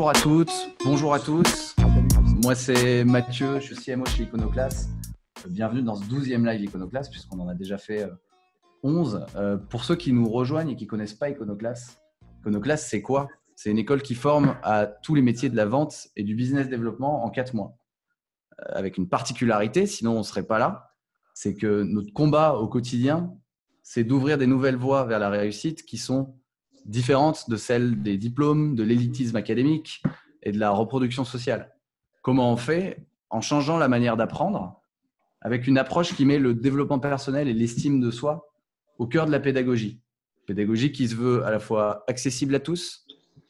Bonjour à toutes, bonjour à tous. Moi, c'est Mathieu, je suis CMO chez Iconoclast. Bienvenue dans ce 12e live Iconoclast, puisqu'on en a déjà fait 11. Pour ceux qui nous rejoignent et qui ne connaissent pas Iconoclast, Iconoclast, c'est quoi? C'est une école qui forme à tous les métiers de la vente et du business développement en 4 mois. Avec une particularité, sinon on ne serait pas là, c'est que notre combat au quotidien, c'est d'ouvrir des nouvelles voies vers la réussite qui sont différentes de celles des diplômes, de l'élitisme académique et de la reproduction sociale. Comment on fait? En changeant la manière d'apprendre, avec une approche qui met le développement personnel et l'estime de soi au cœur de la pédagogie. Pédagogie qui se veut à la fois accessible à tous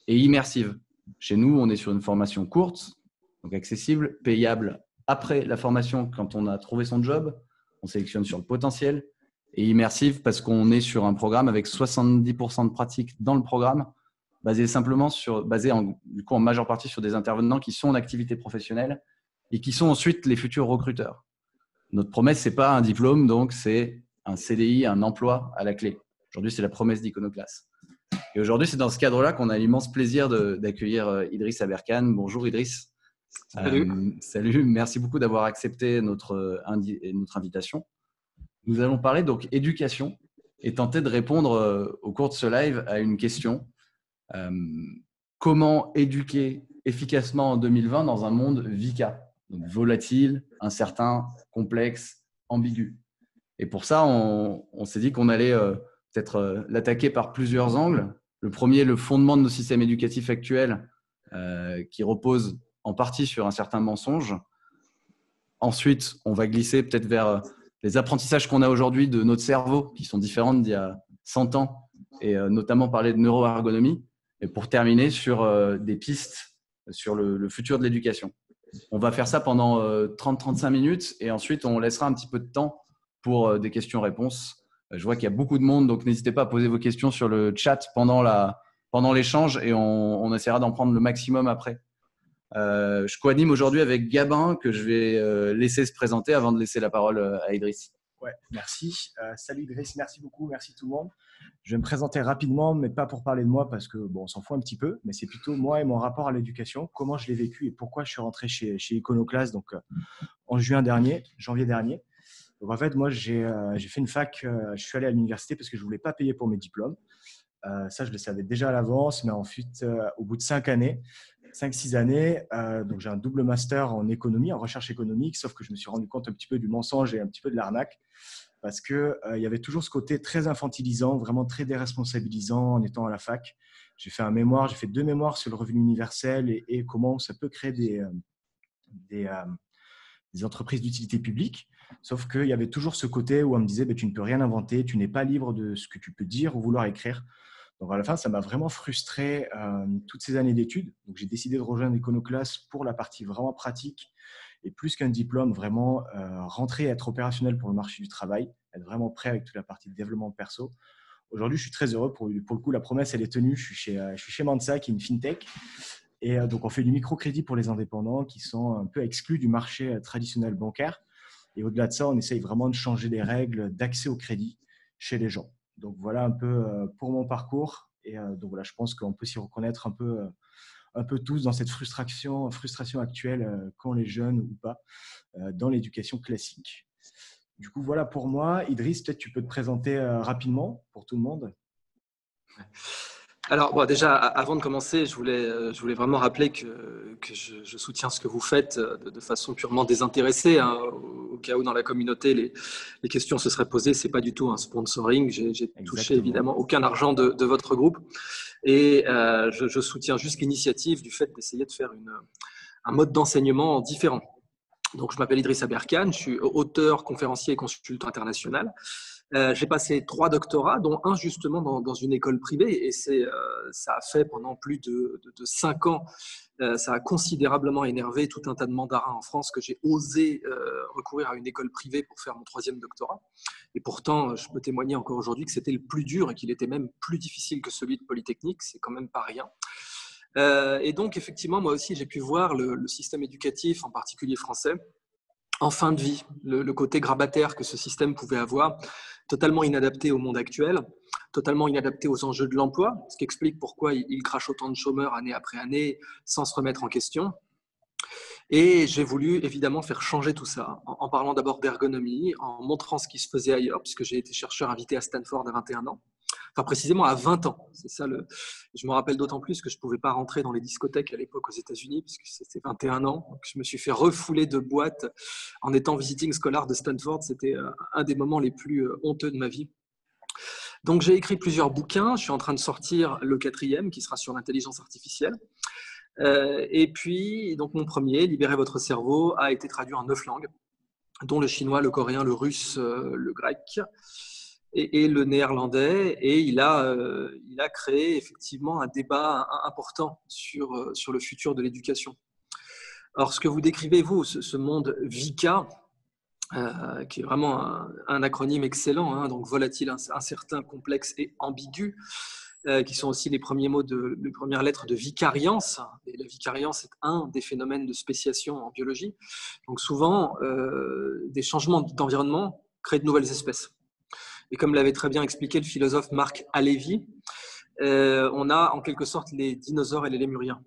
et immersive. Chez nous, on est sur une formation courte, donc accessible, payable après la formation quand on a trouvé son job. On sélectionne sur le potentiel et immersive parce qu'on est sur un programme avec 70% de pratique dans le programme, basé en majeure partie sur des intervenants qui sont en activité professionnelle et qui sont ensuite les futurs recruteurs. Notre promesse, ce n'est pas un diplôme, donc c'est un CDI, un emploi à la clé. Aujourd'hui, c'est la promesse d'Iconoclast. Et aujourd'hui, c'est dans ce cadre-là qu'on a l'immense plaisir d'accueillir Idriss Aberkan. Bonjour Idriss. Salut. Salut, merci beaucoup d'avoir accepté notre invitation. Nous allons parler donc éducation et tenter de répondre au cours de ce live à une question. Comment éduquer efficacement en 2020 dans un monde VICA, donc volatile, incertain, complexe, ambigu. Et pour ça, on s'est dit qu'on allait peut-être l'attaquer par plusieurs angles. Le premier, le fondement de nos systèmes éducatifs actuels qui repose en partie sur un certain mensonge. Ensuite, on va glisser peut-être vers les apprentissages qu'on a aujourd'hui de notre cerveau qui sont différents d'il y a 100 ans et notamment parler de neuroergonomie. Et pour terminer sur des pistes sur le futur de l'éducation. On va faire ça pendant 30-35 minutes et ensuite on laissera un petit peu de temps pour des questions-réponses. Je vois qu'il y a beaucoup de monde, donc n'hésitez pas à poser vos questions sur le chat pendant l'échange et on essaiera d'en prendre le maximum après. Je co-anime aujourd'hui avec Gabin que je vais laisser se présenter avant de laisser la parole à Idriss. Ouais, merci. Salut Idriss, merci beaucoup, merci tout le monde. Je vais me présenter rapidement, mais pas pour parler de moi parce que bon, on s'en fout un petit peu, mais c'est plutôt moi et mon rapport à l'éducation, comment je l'ai vécu et pourquoi je suis rentré chez Iconoclast donc en janvier dernier. Donc en fait, moi j'ai fait une fac, je suis allé à l'université parce que je voulais pas payer pour mes diplômes. Ça, je le savais déjà à l'avance, mais ensuite, au bout de 5-6 années, donc j'ai un double master en économie, en recherche économique, sauf que je me suis rendu compte un petit peu du mensonge et un petit peu de l'arnaque parce qu'il y avait toujours ce côté très infantilisant, vraiment très déresponsabilisant en étant à la fac. J'ai fait 2 mémoires sur le revenu universel et comment ça peut créer des entreprises d'utilité publique. Sauf qu'il y avait toujours ce côté où on me disait tu ne peux rien inventer, tu n'es pas libre de ce que tu peux dire ou vouloir écrire. Donc à la fin, ça m'a vraiment frustré toutes ces années d'études. Donc j'ai décidé de rejoindre Iconoclast pour la partie vraiment pratique et plus qu'un diplôme, vraiment rentrer et être opérationnel pour le marché du travail, être vraiment prêt avec toute la partie de développement perso. Aujourd'hui, je suis très heureux. Pour le coup, la promesse, elle est tenue. Je suis chez Mansa, qui est une fintech. Et donc, on fait du microcrédit pour les indépendants qui sont un peu exclus du marché traditionnel bancaire. Et au-delà de ça, on essaye vraiment de changer les règles d'accès au crédit chez les gens. Donc, voilà un peu pour mon parcours. Et donc, voilà, je pense qu'on peut s'y reconnaître un peu tous dans cette frustration actuelle qu'ont les jeunes ou pas dans l'éducation classique. Du coup, voilà pour moi. Idriss, peut-être tu peux te présenter rapidement pour tout le monde. Alors, bon, déjà, avant de commencer, je voulais vraiment rappeler que je soutiens ce que vous faites de façon purement désintéressée. Hein, au cas où dans la communauté, les questions se seraient posées, ce n'est pas du tout un sponsoring. J'ai touché évidemment aucun argent de votre groupe. Et je soutiens juste l'initiative du fait d'essayer de faire un mode d'enseignement différent. Donc, je m'appelle Idriss Aberkan, je suis auteur, conférencier et consultant international. J'ai passé 3 doctorats, dont un justement dans une école privée, et ça a fait pendant plus de 5 ans. Ça a considérablement énervé tout un tas de mandarins en France que j'ai osé recourir à une école privée pour faire mon 3e doctorat. Et pourtant, je peux témoigner encore aujourd'hui que c'était le plus dur et qu'il était même plus difficile que celui de Polytechnique. C'est quand même pas rien. Et donc, effectivement, moi aussi, j'ai pu voir le système éducatif, en particulier français, en fin de vie, le côté grabataire que ce système pouvait avoir, totalement inadapté au monde actuel. totalement inadapté aux enjeux de l'emploi, ce qui explique pourquoi il crache autant de chômeurs année après année sans se remettre en question. Et j'ai voulu évidemment faire changer tout ça en parlant d'abord d'ergonomie, en montrant ce qui se faisait ailleurs, puisque j'ai été chercheur invité à Stanford à 21 ans. Enfin, précisément à 20 ans. C'est ça je me rappelle d'autant plus que je ne pouvais pas rentrer dans les discothèques à l'époque aux États-Unis, puisque c'était 21 ans. Donc, je me suis fait refouler de boîtes en étant visiting scholar de Stanford. C'était un des moments les plus honteux de ma vie. Donc, j'ai écrit plusieurs bouquins. Je suis en train de sortir le 4e, qui sera sur l'intelligence artificielle. Et puis, donc, mon premier, Libérez votre cerveau, a été traduit en 9 langues, dont le chinois, le coréen, le russe, le grec et le néerlandais. Et il a créé effectivement un débat important sur le futur de l'éducation. Alors, ce que vous décrivez, vous, ce monde VICA, qui est vraiment un acronyme excellent, hein, donc volatile, incertain, complexe et ambigu, qui sont aussi les premières lettres de vicariance. Et la vicariance est un des phénomènes de spéciation en biologie. Donc souvent, des changements d'environnement créent de nouvelles espèces. Et comme l'avait très bien expliqué le philosophe Marc Halévy, on a en quelque sorte les dinosaures et les lémuriens.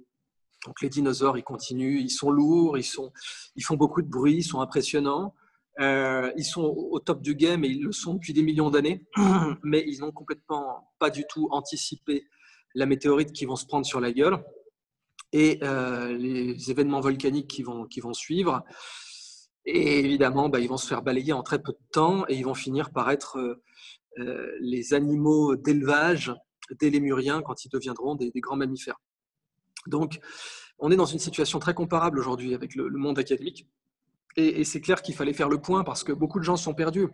Donc les dinosaures, ils continuent, ils sont lourds, ils font beaucoup de bruit, ils sont impressionnants. Ils sont au top du game et ils le sont depuis des millions d'années, mais ils n'ont complètement pas du tout anticipé la météorite qui vont se prendre sur la gueule et les événements volcaniques qui vont suivre. Et évidemment, ils vont se faire balayer en très peu de temps et ils vont finir par être les animaux d'élevage des lémuriens quand ils deviendront des grands mammifères. Donc, on est dans une situation très comparable aujourd'hui avec le monde académique. Et c'est clair qu'il fallait faire le point parce que beaucoup de gens sont perdus.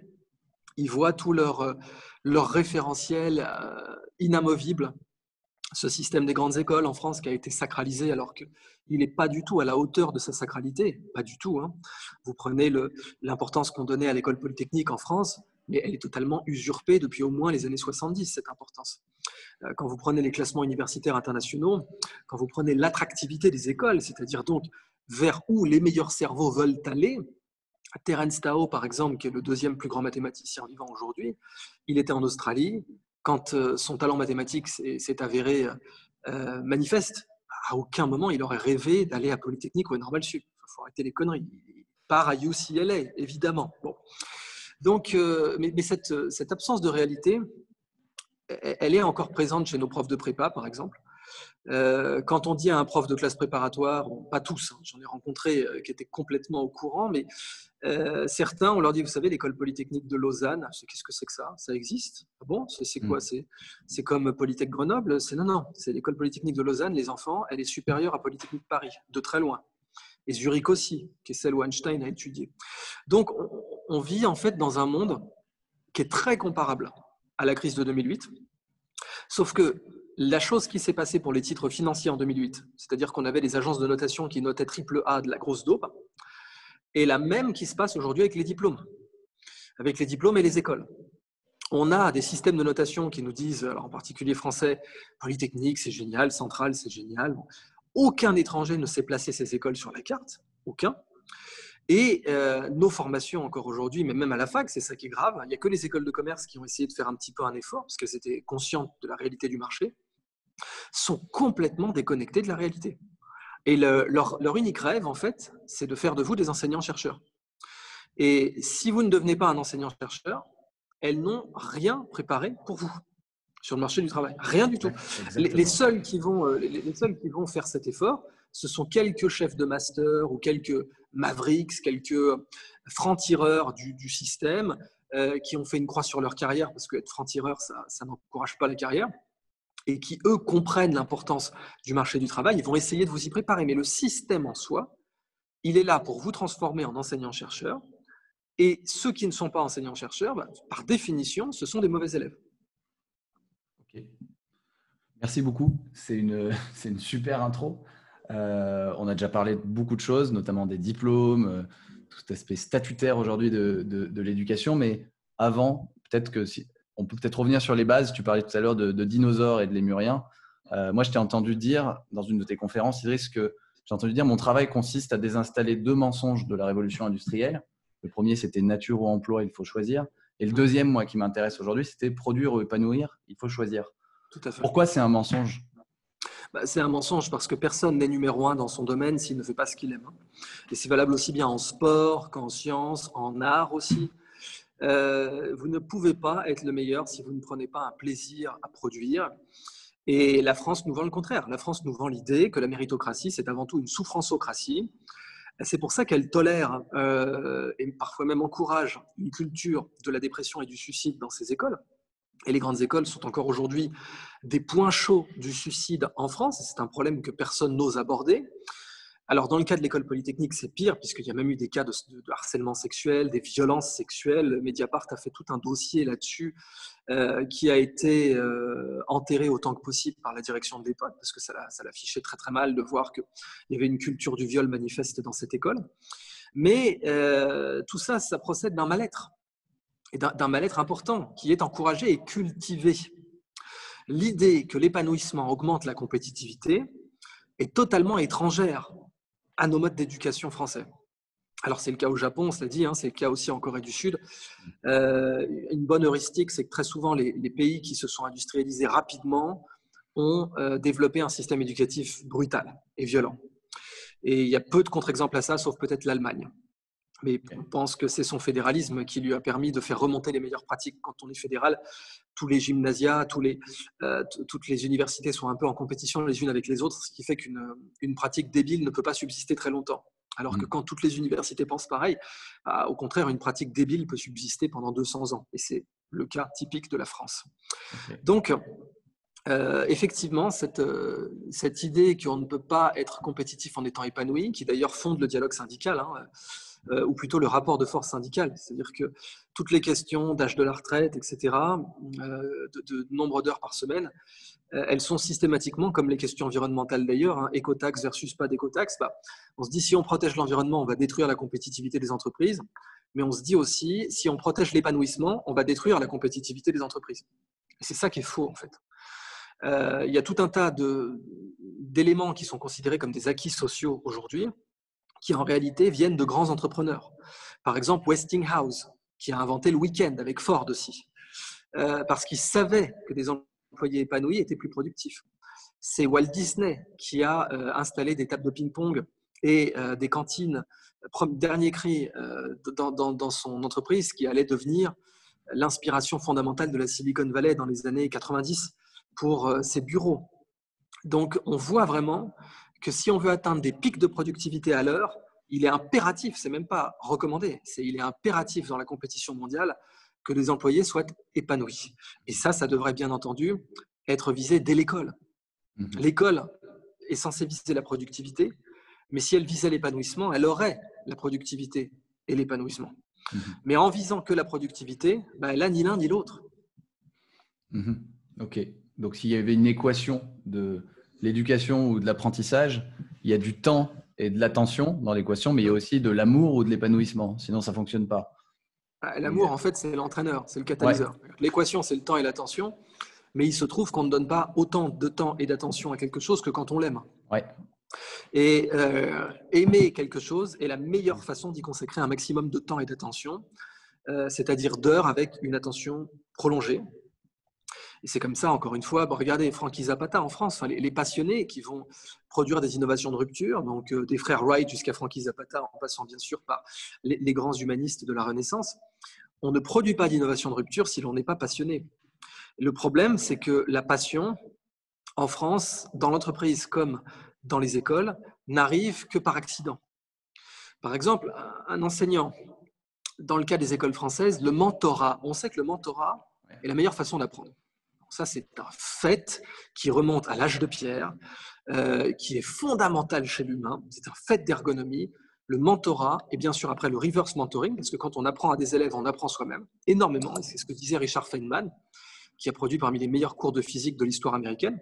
Ils voient tout leur référentiel inamovible, ce système des grandes écoles en France qui a été sacralisé alors qu'il n'est pas du tout à la hauteur de sa sacralité, pas du tout. Hein. Vous prenez l'importance qu'on donnait à l'école polytechnique en France, mais elle est totalement usurpée depuis au moins les années 70, cette importance. Quand vous prenez les classements universitaires internationaux, quand vous prenez l'attractivité des écoles, c'est-à-dire donc vers où les meilleurs cerveaux veulent aller. Terence Tao, par exemple, qui est le 2e plus grand mathématicien vivant aujourd'hui, il était en Australie. Quand son talent mathématique s'est avéré manifeste, à aucun moment il aurait rêvé d'aller à Polytechnique ou à Normal Sup. Il faut arrêter les conneries. Il part à UCLA, évidemment. Bon. Donc, mais cette absence de réalité, elle est encore présente chez nos profs de prépa, par exemple. Quand on dit à un prof de classe préparatoire, bon, pas tous, hein, j'en ai rencontré qui étaient complètement au courant, mais certains, on leur dit, vous savez, l'école polytechnique de Lausanne, qu'est-ce que c'est que ça? Ça existe? Ah bon? C'est quoi? C'est comme Polytech Grenoble? Non, c'est l'école polytechnique de Lausanne, les enfants, elle est supérieure à Polytechnique Paris, de très loin. Et Zurich aussi, qui est celle où Einstein a étudié. Donc, on vit en fait dans un monde qui est très comparable à la crise de 2008, sauf que la chose qui s'est passée pour les titres financiers en 2008, c'est-à-dire qu'on avait des agences de notation qui notaient AAA de la grosse dope, et la même qui se passe aujourd'hui avec les diplômes et les écoles. On a des systèmes de notation qui nous disent, alors en particulier français, Polytechnique, c'est génial, Centrale, c'est génial. Aucun étranger ne sait placer ces écoles sur la carte, aucun. Et nos formations encore aujourd'hui, mais même à la fac, c'est ça qui est grave, il n'y a que les écoles de commerce qui ont essayé de faire un petit peu un effort, parce qu'elles étaient conscientes de la réalité du marché, sont complètement déconnectées de la réalité. Et leur unique rêve, en fait, c'est de faire de vous des enseignants-chercheurs. Et si vous ne devenez pas un enseignant-chercheur, elles n'ont rien préparé pour vous sur le marché du travail. Rien du tout. Les seuls qui vont faire cet effort, ce sont quelques chefs de master ou quelques mavericks, quelques francs-tireurs du système qui ont fait une croix sur leur carrière, parce qu'être franc-tireur, ça n'encourage pas la carrière, et qui, eux, comprennent l'importance du marché du travail, ils vont essayer de vous y préparer. Mais le système en soi, il est là pour vous transformer en enseignant-chercheur. Et ceux qui ne sont pas enseignants-chercheurs, par définition, ce sont des mauvais élèves. Ok. Merci beaucoup. C'est une super intro. On a déjà parlé de beaucoup de choses, notamment des diplômes, tout cet aspect statutaire aujourd'hui de l'éducation. Mais avant, peut-être que on peut peut-être revenir sur les bases. Tu parlais tout à l'heure de dinosaures et de lémuriens. Moi, je t'ai entendu dire dans une de tes conférences, Idriss, que j'ai entendu dire mon travail consiste à désinstaller 2 mensonges de la révolution industrielle. Le premier, c'était nature ou emploi, il faut choisir. Et le deuxième, moi, qui m'intéresse aujourd'hui, c'était produire ou épanouir, il faut choisir. Tout à fait. Pourquoi c'est un mensonge? C'est un mensonge parce que personne n'est numéro 1 dans son domaine s'il ne fait pas ce qu'il aime. Et c'est valable aussi bien en sport qu'en sciences, en art aussi. Vous ne pouvez pas être le meilleur si vous ne prenez pas un plaisir à produire. Et la France nous vend le contraire. La France nous vend l'idée que la méritocratie, c'est avant tout une souffrancocratie. C'est pour ça qu'elle tolère et parfois même encourage une culture de la dépression et du suicide dans ses écoles. Et les grandes écoles sont encore aujourd'hui des points chauds du suicide en France. C'est un problème que personne n'ose aborder. Alors, dans le cas de l'école polytechnique, c'est pire, puisqu'il y a même eu des cas de harcèlement sexuel, des violences sexuelles. Mediapart a fait tout un dossier là-dessus qui a été enterré autant que possible par la direction de l'époque, parce que ça l'affichait très très mal de voir qu'il y avait une culture du viol manifeste dans cette école. Mais tout ça, ça procède d'un mal-être, et d'un mal-être important, qui est encouragé et cultivé. L'idée que l'épanouissement augmente la compétitivité est totalement étrangère à nos modes d'éducation français. Alors, c'est le cas au Japon, on se l'a dit, c'est le cas aussi en Corée du Sud. Une bonne heuristique, c'est que très souvent, les pays qui se sont industrialisés rapidement ont développé un système éducatif brutal et violent. Et il y a peu de contre-exemples à ça, sauf peut-être l'Allemagne. Mais on pense que c'est son fédéralisme qui lui a permis de faire remonter les meilleures pratiques. Quand on est fédéral, tous les gymnasia, toutes les universités sont un peu en compétition les unes avec les autres, ce qui fait qu'une pratique débile ne peut pas subsister très longtemps. Alors que quand toutes les universités pensent pareil, au contraire, une pratique débile peut subsister pendant 200 ans. Et c'est le cas typique de la France. Okay. Donc, effectivement, cette idée qu'on ne peut pas être compétitif en étant épanoui, qui d'ailleurs fonde le dialogue syndical, ou plutôt le rapport de force syndicale, c'est-à-dire que toutes les questions d'âge de la retraite, etc., de nombre d'heures par semaine, elles sont systématiquement, comme les questions environnementales d'ailleurs, écotaxe versus pas d'écotaxe, on se dit si on protège l'environnement, on va détruire la compétitivité des entreprises, mais on se dit aussi si on protège l'épanouissement, on va détruire la compétitivité des entreprises. Et c'est ça qui est faux en fait. Il y a tout un tas d'éléments qui sont considérés comme des acquis sociaux aujourd'hui, qui en réalité viennent de grands entrepreneurs. Par exemple, Westinghouse, qui a inventé le week-end avec Ford aussi, parce qu'il savait que des employés épanouis étaient plus productifs. C'est Walt Disney qui a installé des tables de ping-pong et des cantines, dernier cri, dans son entreprise, qui allait devenir l'inspiration fondamentale de la Silicon Valley dans les années 90 pour ses bureaux. Donc, on voit vraiment que si on veut atteindre des pics de productivité à l'heure, il est impératif, c'est même pas recommandé, il est impératif dans la compétition mondiale que les employés soient épanouis. Et ça devrait bien entendu être visé dès l'école. L'école est censée viser la productivité, mais si elle visait l'épanouissement, elle aurait la productivité et l'épanouissement. Mais en visant que la productivité, elle n'a ni l'un ni l'autre. Ok. Donc, s'il y avait une équation de l'éducation ou de l'apprentissage, il y a du temps et de l'attention dans l'équation, mais il y a aussi de l'amour ou de l'épanouissement. Sinon, ça ne fonctionne pas. L'amour, en fait, c'est l'entraîneur, c'est le catalyseur. Ouais. L'équation, c'est le temps et l'attention, mais il se trouve qu'on ne donne pas autant de temps et d'attention à quelque chose que quand on l'aime. Ouais. Et aimer quelque chose est la meilleure façon d'y consacrer un maximum de temps et d'attention, c'est-à-dire d'heures avec une attention prolongée. Et c'est comme ça, encore une fois, regardez Frankie Zapata en France, les passionnés qui vont produire des innovations de rupture, donc des frères Wright jusqu'à Frankie Zapata, en passant bien sûr par les grands humanistes de la Renaissance. On ne produit pas d'innovation de rupture si l'on n'est pas passionné. Le problème, c'est que la passion, en France, dans l'entreprise comme dans les écoles, n'arrive que par accident. Par exemple, un enseignant, dans le cas des écoles françaises, le mentorat, on sait que le mentorat est la meilleure façon d'apprendre. Ça, c'est un fait qui remonte à l'âge de pierre, qui est fondamental chez l'humain. C'est un fait d'ergonomie. Le mentorat et bien sûr après le reverse mentoring, parce que quand on apprend à des élèves, on apprend soi-même énormément. Et c'est ce que disait Richard Feynman, qui a produit parmi les meilleurs cours de physique de l'histoire américaine.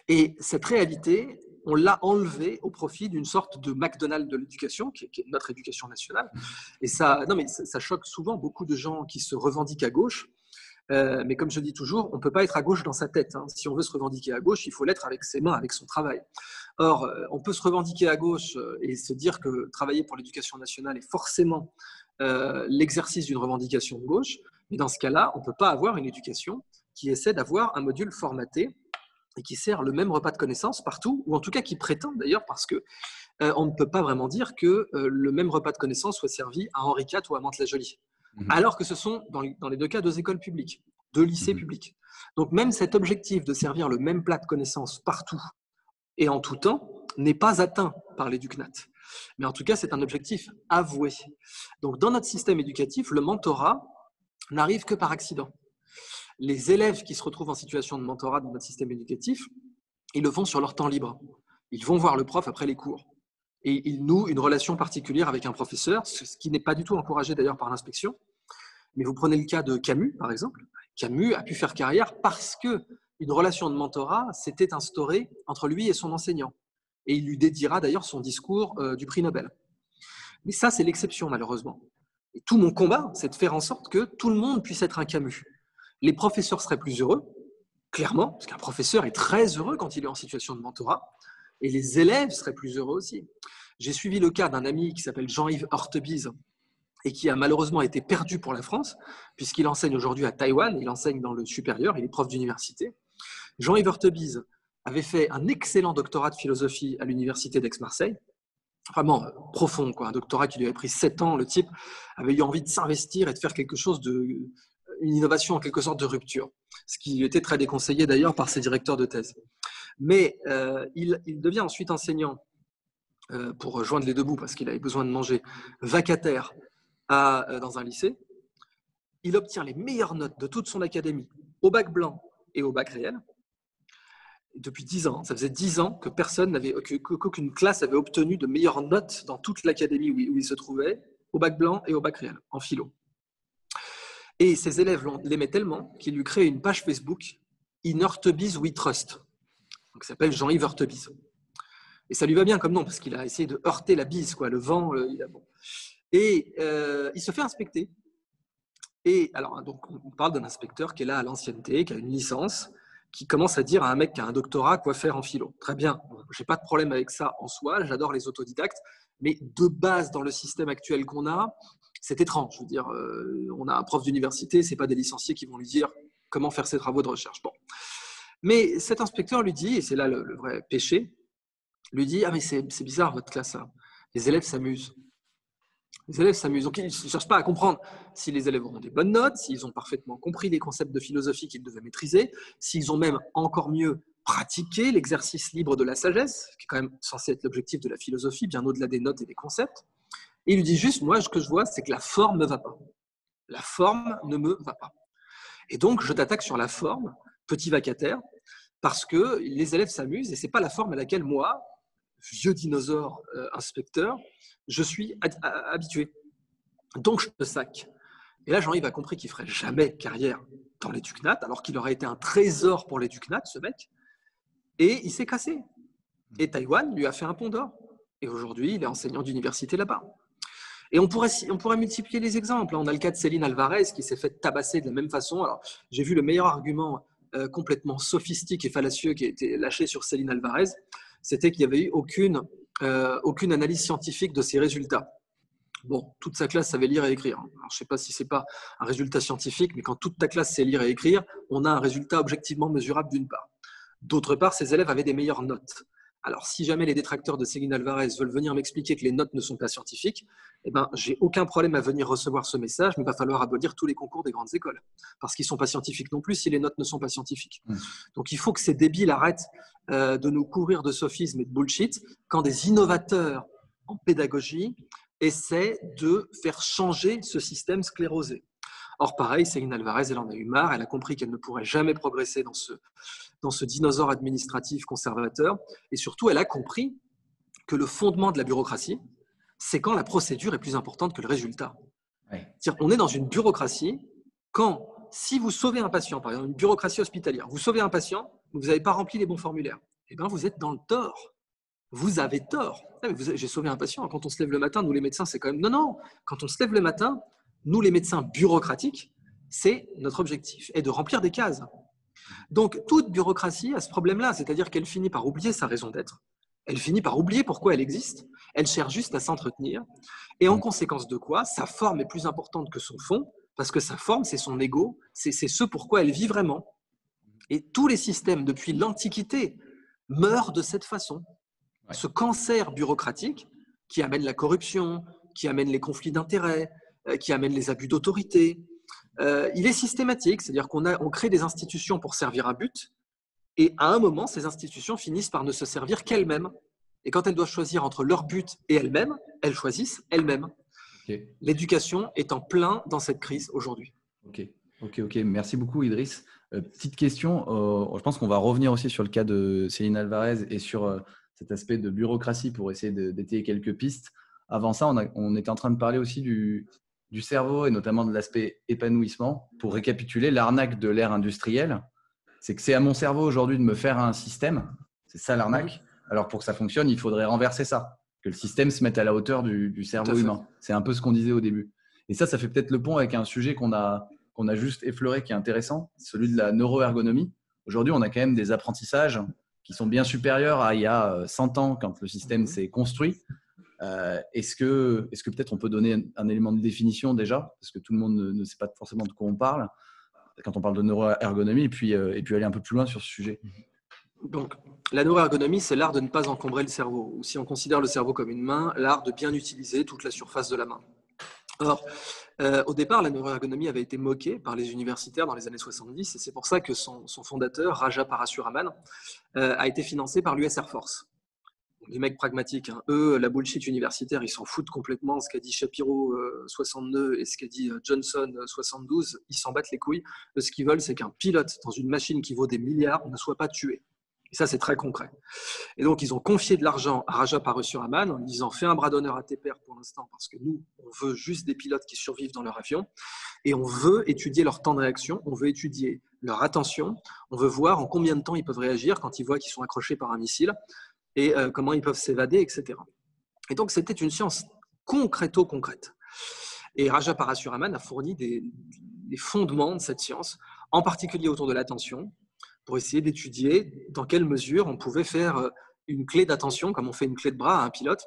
Et cette réalité, on l'a enlevée au profit d'une sorte de McDonald's de l'éducation, qui est notre éducation nationale. Et ça choque souvent beaucoup de gens qui se revendiquent à gauche, Mais comme je dis toujours, on ne peut pas être à gauche dans sa tête. Hein. Si on veut se revendiquer à gauche, il faut l'être avec ses mains, avec son travail. Or, on peut se revendiquer à gauche et se dire que travailler pour l'éducation nationale est forcément l'exercice d'une revendication de gauche. Mais dans ce cas-là, on ne peut pas avoir une éducation qui essaie d'avoir un module formaté et qui sert le même repas de connaissances partout, ou en tout cas qui prétend d'ailleurs, parce que on ne peut pas vraiment dire que le même repas de connaissances soit servi à Henri IV ou à Mantes-la-Jolie. Alors que ce sont, dans les deux cas, 2 écoles publiques, 2 lycées publics. Donc même cet objectif de servir le même plat de connaissances partout et en tout temps n'est pas atteint par l'EducNat. Mais en tout cas, c'est un objectif avoué. Donc dans notre système éducatif, le mentorat n'arrive que par accident. Les élèves qui se retrouvent en situation de mentorat dans notre système éducatif, ils le font sur leur temps libre. Ils vont voir le prof après les cours. Et ils nouent une relation particulière avec un professeur, ce qui n'est pas du tout encouragé d'ailleurs par l'inspection. Mais vous prenez le cas de Camus, par exemple. Camus a pu faire carrière parce qu'une relation de mentorat s'était instaurée entre lui et son enseignant. Et il lui dédiera d'ailleurs son discours du prix Nobel. Mais ça, c'est l'exception, malheureusement. Et tout mon combat, c'est de faire en sorte que tout le monde puisse être un Camus. Les professeurs seraient plus heureux, clairement, parce qu'un professeur est très heureux quand il est en situation de mentorat, et les élèves seraient plus heureux aussi. J'ai suivi le cas d'un ami qui s'appelle Jean-Yves Hortebise et qui a malheureusement été perdu pour la France, puisqu'il enseigne aujourd'hui à Taïwan, il enseigne dans le supérieur, il est prof d'université. Jean-Yves Hortebise avait fait un excellent doctorat de philosophie à l'université d'Aix-Marseille, vraiment profond, quoi, un doctorat qui lui avait pris 7 ans. Le type avait eu envie de s'investir et de faire quelque chose une innovation en quelque sorte de rupture, ce qui lui était très déconseillé d'ailleurs par ses directeurs de thèse. Mais il devient ensuite enseignant pour joindre les deux bouts parce qu'il avait besoin de manger, vacataire dans un lycée. Il obtient les meilleures notes de toute son académie au bac blanc et au bac réel. Et depuis 10 ans, ça faisait 10 ans que qu'aucune classe avait obtenu de meilleures notes dans toute l'académie où il se trouvait, au bac blanc et au bac réel, en philo. Et ses élèves l'aimaient tellement qu'il lui crée une page Facebook, In Hortebise We Trust, qui s'appelle Jean-Yves Hortebise. Et ça lui va bien comme nom, parce qu'il a essayé de heurter la bise, quoi, le vent. Et il se fait inspecter. Et alors, donc, on parle d'un inspecteur qui est là à l'ancienneté, qui a une licence, qui commence à dire à un mec qui a un doctorat quoi faire en philo. Très bien, je n'ai pas de problème avec ça en soi, j'adore les autodidactes, mais de base, dans le système actuel qu'on a, c'est étrange. Je veux dire, on a un prof d'université, ce n'est pas des licenciés qui vont lui dire comment faire ses travaux de recherche. Bon. Mais cet inspecteur lui dit, et c'est là le vrai péché, lui dit « Ah mais c'est bizarre votre classe, hein. Les élèves s'amusent. » Les élèves s'amusent. Donc, ils ne cherchent pas à comprendre si les élèves auront des bonnes notes, s'ils ont parfaitement compris les concepts de philosophie qu'ils devaient maîtriser, s'ils ont même encore mieux pratiqué l'exercice libre de la sagesse, qui est quand même censé être l'objectif de la philosophie, bien au-delà des notes et des concepts. Et il lui dit juste, moi, ce que je vois, c'est que la forme ne me va pas. La forme ne me va pas. Et donc, je t'attaque sur la forme, petit vacataire, parce que les élèves s'amusent et ce n'est pas la forme à laquelle moi, vieux dinosaure inspecteur, je suis habitué. Donc, je te sac. Et là, Jean-Yves a compris qu'il ne ferait jamais carrière dans l'EducNat, alors qu'il aurait été un trésor pour l'EducNat, ce mec. Et il s'est cassé. Et Taïwan lui a fait un pont d'or. Et aujourd'hui, il est enseignant d'université là-bas. Et on pourrait multiplier les exemples. On a le cas de Céline Alvarez qui s'est fait tabasser de la même façon. Alors, j'ai vu le meilleur argument complètement sophistique et fallacieux qui a été lâché sur Céline Alvarez, c'était qu'il n'y avait eu aucune analyse scientifique de ses résultats. Bon, toute sa classe savait lire et écrire. Alors, je ne sais pas si ce n'est pas un résultat scientifique, mais quand toute ta classe sait lire et écrire, on a un résultat objectivement mesurable d'une part. D'autre part, ses élèves avaient des meilleures notes. Alors, si jamais les détracteurs de Céline Alvarez veulent venir m'expliquer que les notes ne sont pas scientifiques, eh ben, j'ai aucun problème à venir recevoir ce message, mais il va falloir abolir tous les concours des grandes écoles, parce qu'ils ne sont pas scientifiques non plus si les notes ne sont pas scientifiques. Donc, il faut que ces débiles arrêtent de nous couvrir de sophismes et de bullshit quand des innovateurs en pédagogie essaient de faire changer ce système sclérosé. Or, pareil, Céline Alvarez, elle en a eu marre, elle a compris qu'elle ne pourrait jamais progresser dans ce dinosaure administratif conservateur, et surtout, elle a compris que le fondement de la bureaucratie, c'est quand la procédure est plus importante que le résultat. Ouais. C'est-à-dire, on est dans une bureaucratie quand, si vous sauvez un patient, par exemple, une bureaucratie hospitalière, vous sauvez un patient, vous n'avez pas rempli les bons formulaires, eh bien, vous êtes dans le tort. Vous avez tort. J'ai sauvé un patient, quand on se lève le matin, nous les médecins, c'est quand même… Non, quand on se lève le matin, nous les médecins bureaucratiques, C'est notre objectif, et de remplir des cases. Donc, toute bureaucratie a ce problème-là, c'est-à-dire qu'elle finit par oublier sa raison d'être, elle finit par oublier pourquoi elle existe, elle cherche juste à s'entretenir, et en conséquence de quoi, sa forme est plus importante que son fond, parce que sa forme, c'est son ego, c'est ce pourquoi elle vit vraiment. Et tous les systèmes, depuis l'Antiquité, meurent de cette façon. Ouais. Ce cancer bureaucratique qui amène la corruption, qui amène les conflits d'intérêts, qui amène les abus d'autorité, il est systématique, c'est-à-dire qu'on crée des institutions pour servir un but, et à un moment, ces institutions finissent par ne se servir qu'elles-mêmes. Et quand elles doivent choisir entre leur but et elles-mêmes, elles choisissent elles-mêmes. Okay. L'éducation est en plein dans cette crise aujourd'hui. Ok. Merci beaucoup, Idriss. Petite question, je pense qu'on va revenir aussi sur le cas de Céline Alvarez et sur cet aspect de bureaucratie pour essayer d'étayer quelques pistes. Avant ça, on était en train de parler aussi du cerveau et notamment de l'aspect épanouissement. Pour récapituler, l'arnaque de l'ère industrielle, c'est que c'est à mon cerveau aujourd'hui de me faire un système. C'est ça l'arnaque. Alors pour que ça fonctionne, il faudrait renverser ça, que le système se mette à la hauteur du cerveau humain. C'est un peu ce qu'on disait au début. Et ça fait peut-être le pont avec un sujet qu'on a juste effleuré qui est intéressant, celui de la neuroergonomie. Aujourd'hui, on a quand même des apprentissages qui sont bien supérieurs à il y a 100 ans quand le système s'est construit. Est-ce que peut-être on peut donner un élément de définition déjà, parce que tout le monde ne sait pas forcément de quoi on parle quand on parle de neuroergonomie, et puis aller un peu plus loin sur ce sujet. Donc, la neuroergonomie, c'est l'art de ne pas encombrer le cerveau, ou si on considère le cerveau comme une main, l'art de bien utiliser toute la surface de la main. Or, au départ, la neuroergonomie avait été moquée par les universitaires dans les années 70, et c'est pour ça que son fondateur, Raja Parasuraman, a été financé par l'US Air Force. Les mecs pragmatiques, hein. Eux, la bullshit universitaire, ils s'en foutent complètement. Ce qu'a dit Shapiro 62 et ce qu'a dit Johnson 72, ils s'en battent les couilles. Eux, ce qu'ils veulent, c'est qu'un pilote dans une machine qui vaut des milliards ne soit pas tué. Et ça, c'est très concret. Et donc, ils ont confié de l'argent à Raja Parasuraman en lui disant « Fais un bras d'honneur à tes pairs pour l'instant, parce que nous, on veut juste des pilotes qui survivent dans leur avion. Et on veut étudier leur temps de réaction, on veut étudier leur attention, on veut voir en combien de temps ils peuvent réagir quand ils voient qu'ils sont accrochés par un missile. Et comment ils peuvent s'évader, etc. » Et donc, c'était une science concrète. Et Raja Parasuraman a fourni des fondements de cette science, en particulier autour de l'attention, pour essayer d'étudier dans quelle mesure on pouvait faire une clé d'attention, comme on fait une clé de bras à un pilote,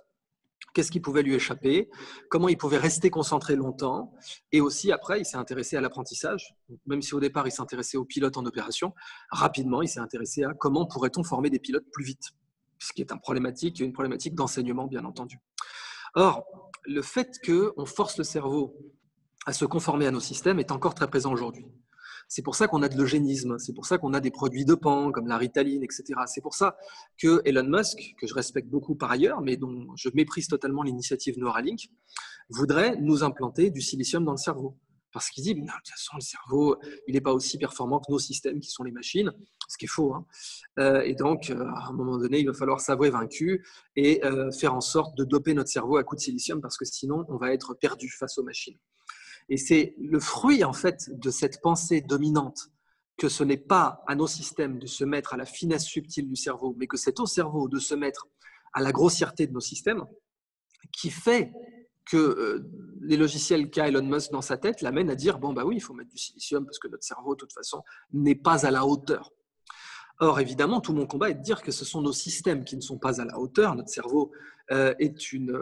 qu'est-ce qui pouvait lui échapper, comment il pouvait rester concentré longtemps, et aussi après, il s'est intéressé à l'apprentissage. Même si au départ, il s'intéressait aux pilotes en opération, rapidement, il s'est intéressé à comment pourrait-on former des pilotes plus vite, ce qui est une problématique d'enseignement, bien entendu. Or, le fait qu'on force le cerveau à se conformer à nos systèmes est encore très présent aujourd'hui. C'est pour ça qu'on a de l'eugénisme, c'est pour ça qu'on a des produits dopants comme la Ritaline, etc. C'est pour ça que Elon Musk, que je respecte beaucoup par ailleurs, mais dont je méprise totalement l'initiative Neuralink, voudrait nous implanter du silicium dans le cerveau. Parce qu'il dit, de toute façon, le cerveau, il n'est pas aussi performant que nos systèmes qui sont les machines, ce qui est faux. Hein. Et donc, à un moment donné, il va falloir s'avouer vaincu et faire en sorte de doper notre cerveau à coups de silicium, parce que sinon, on va être perdu face aux machines. Et c'est le fruit, en fait, de cette pensée dominante que ce n'est pas à nos systèmes de se mettre à la finesse subtile du cerveau, mais que c'est au cerveau de se mettre à la grossièreté de nos systèmes, qui fait que les logiciels qu'a Elon Musk dans sa tête l'amènent à dire « bon, bah oui, il faut mettre du silicium parce que notre cerveau, de toute façon, n'est pas à la hauteur ». Or, évidemment, tout mon combat est de dire que ce sont nos systèmes qui ne sont pas à la hauteur. Notre cerveau est une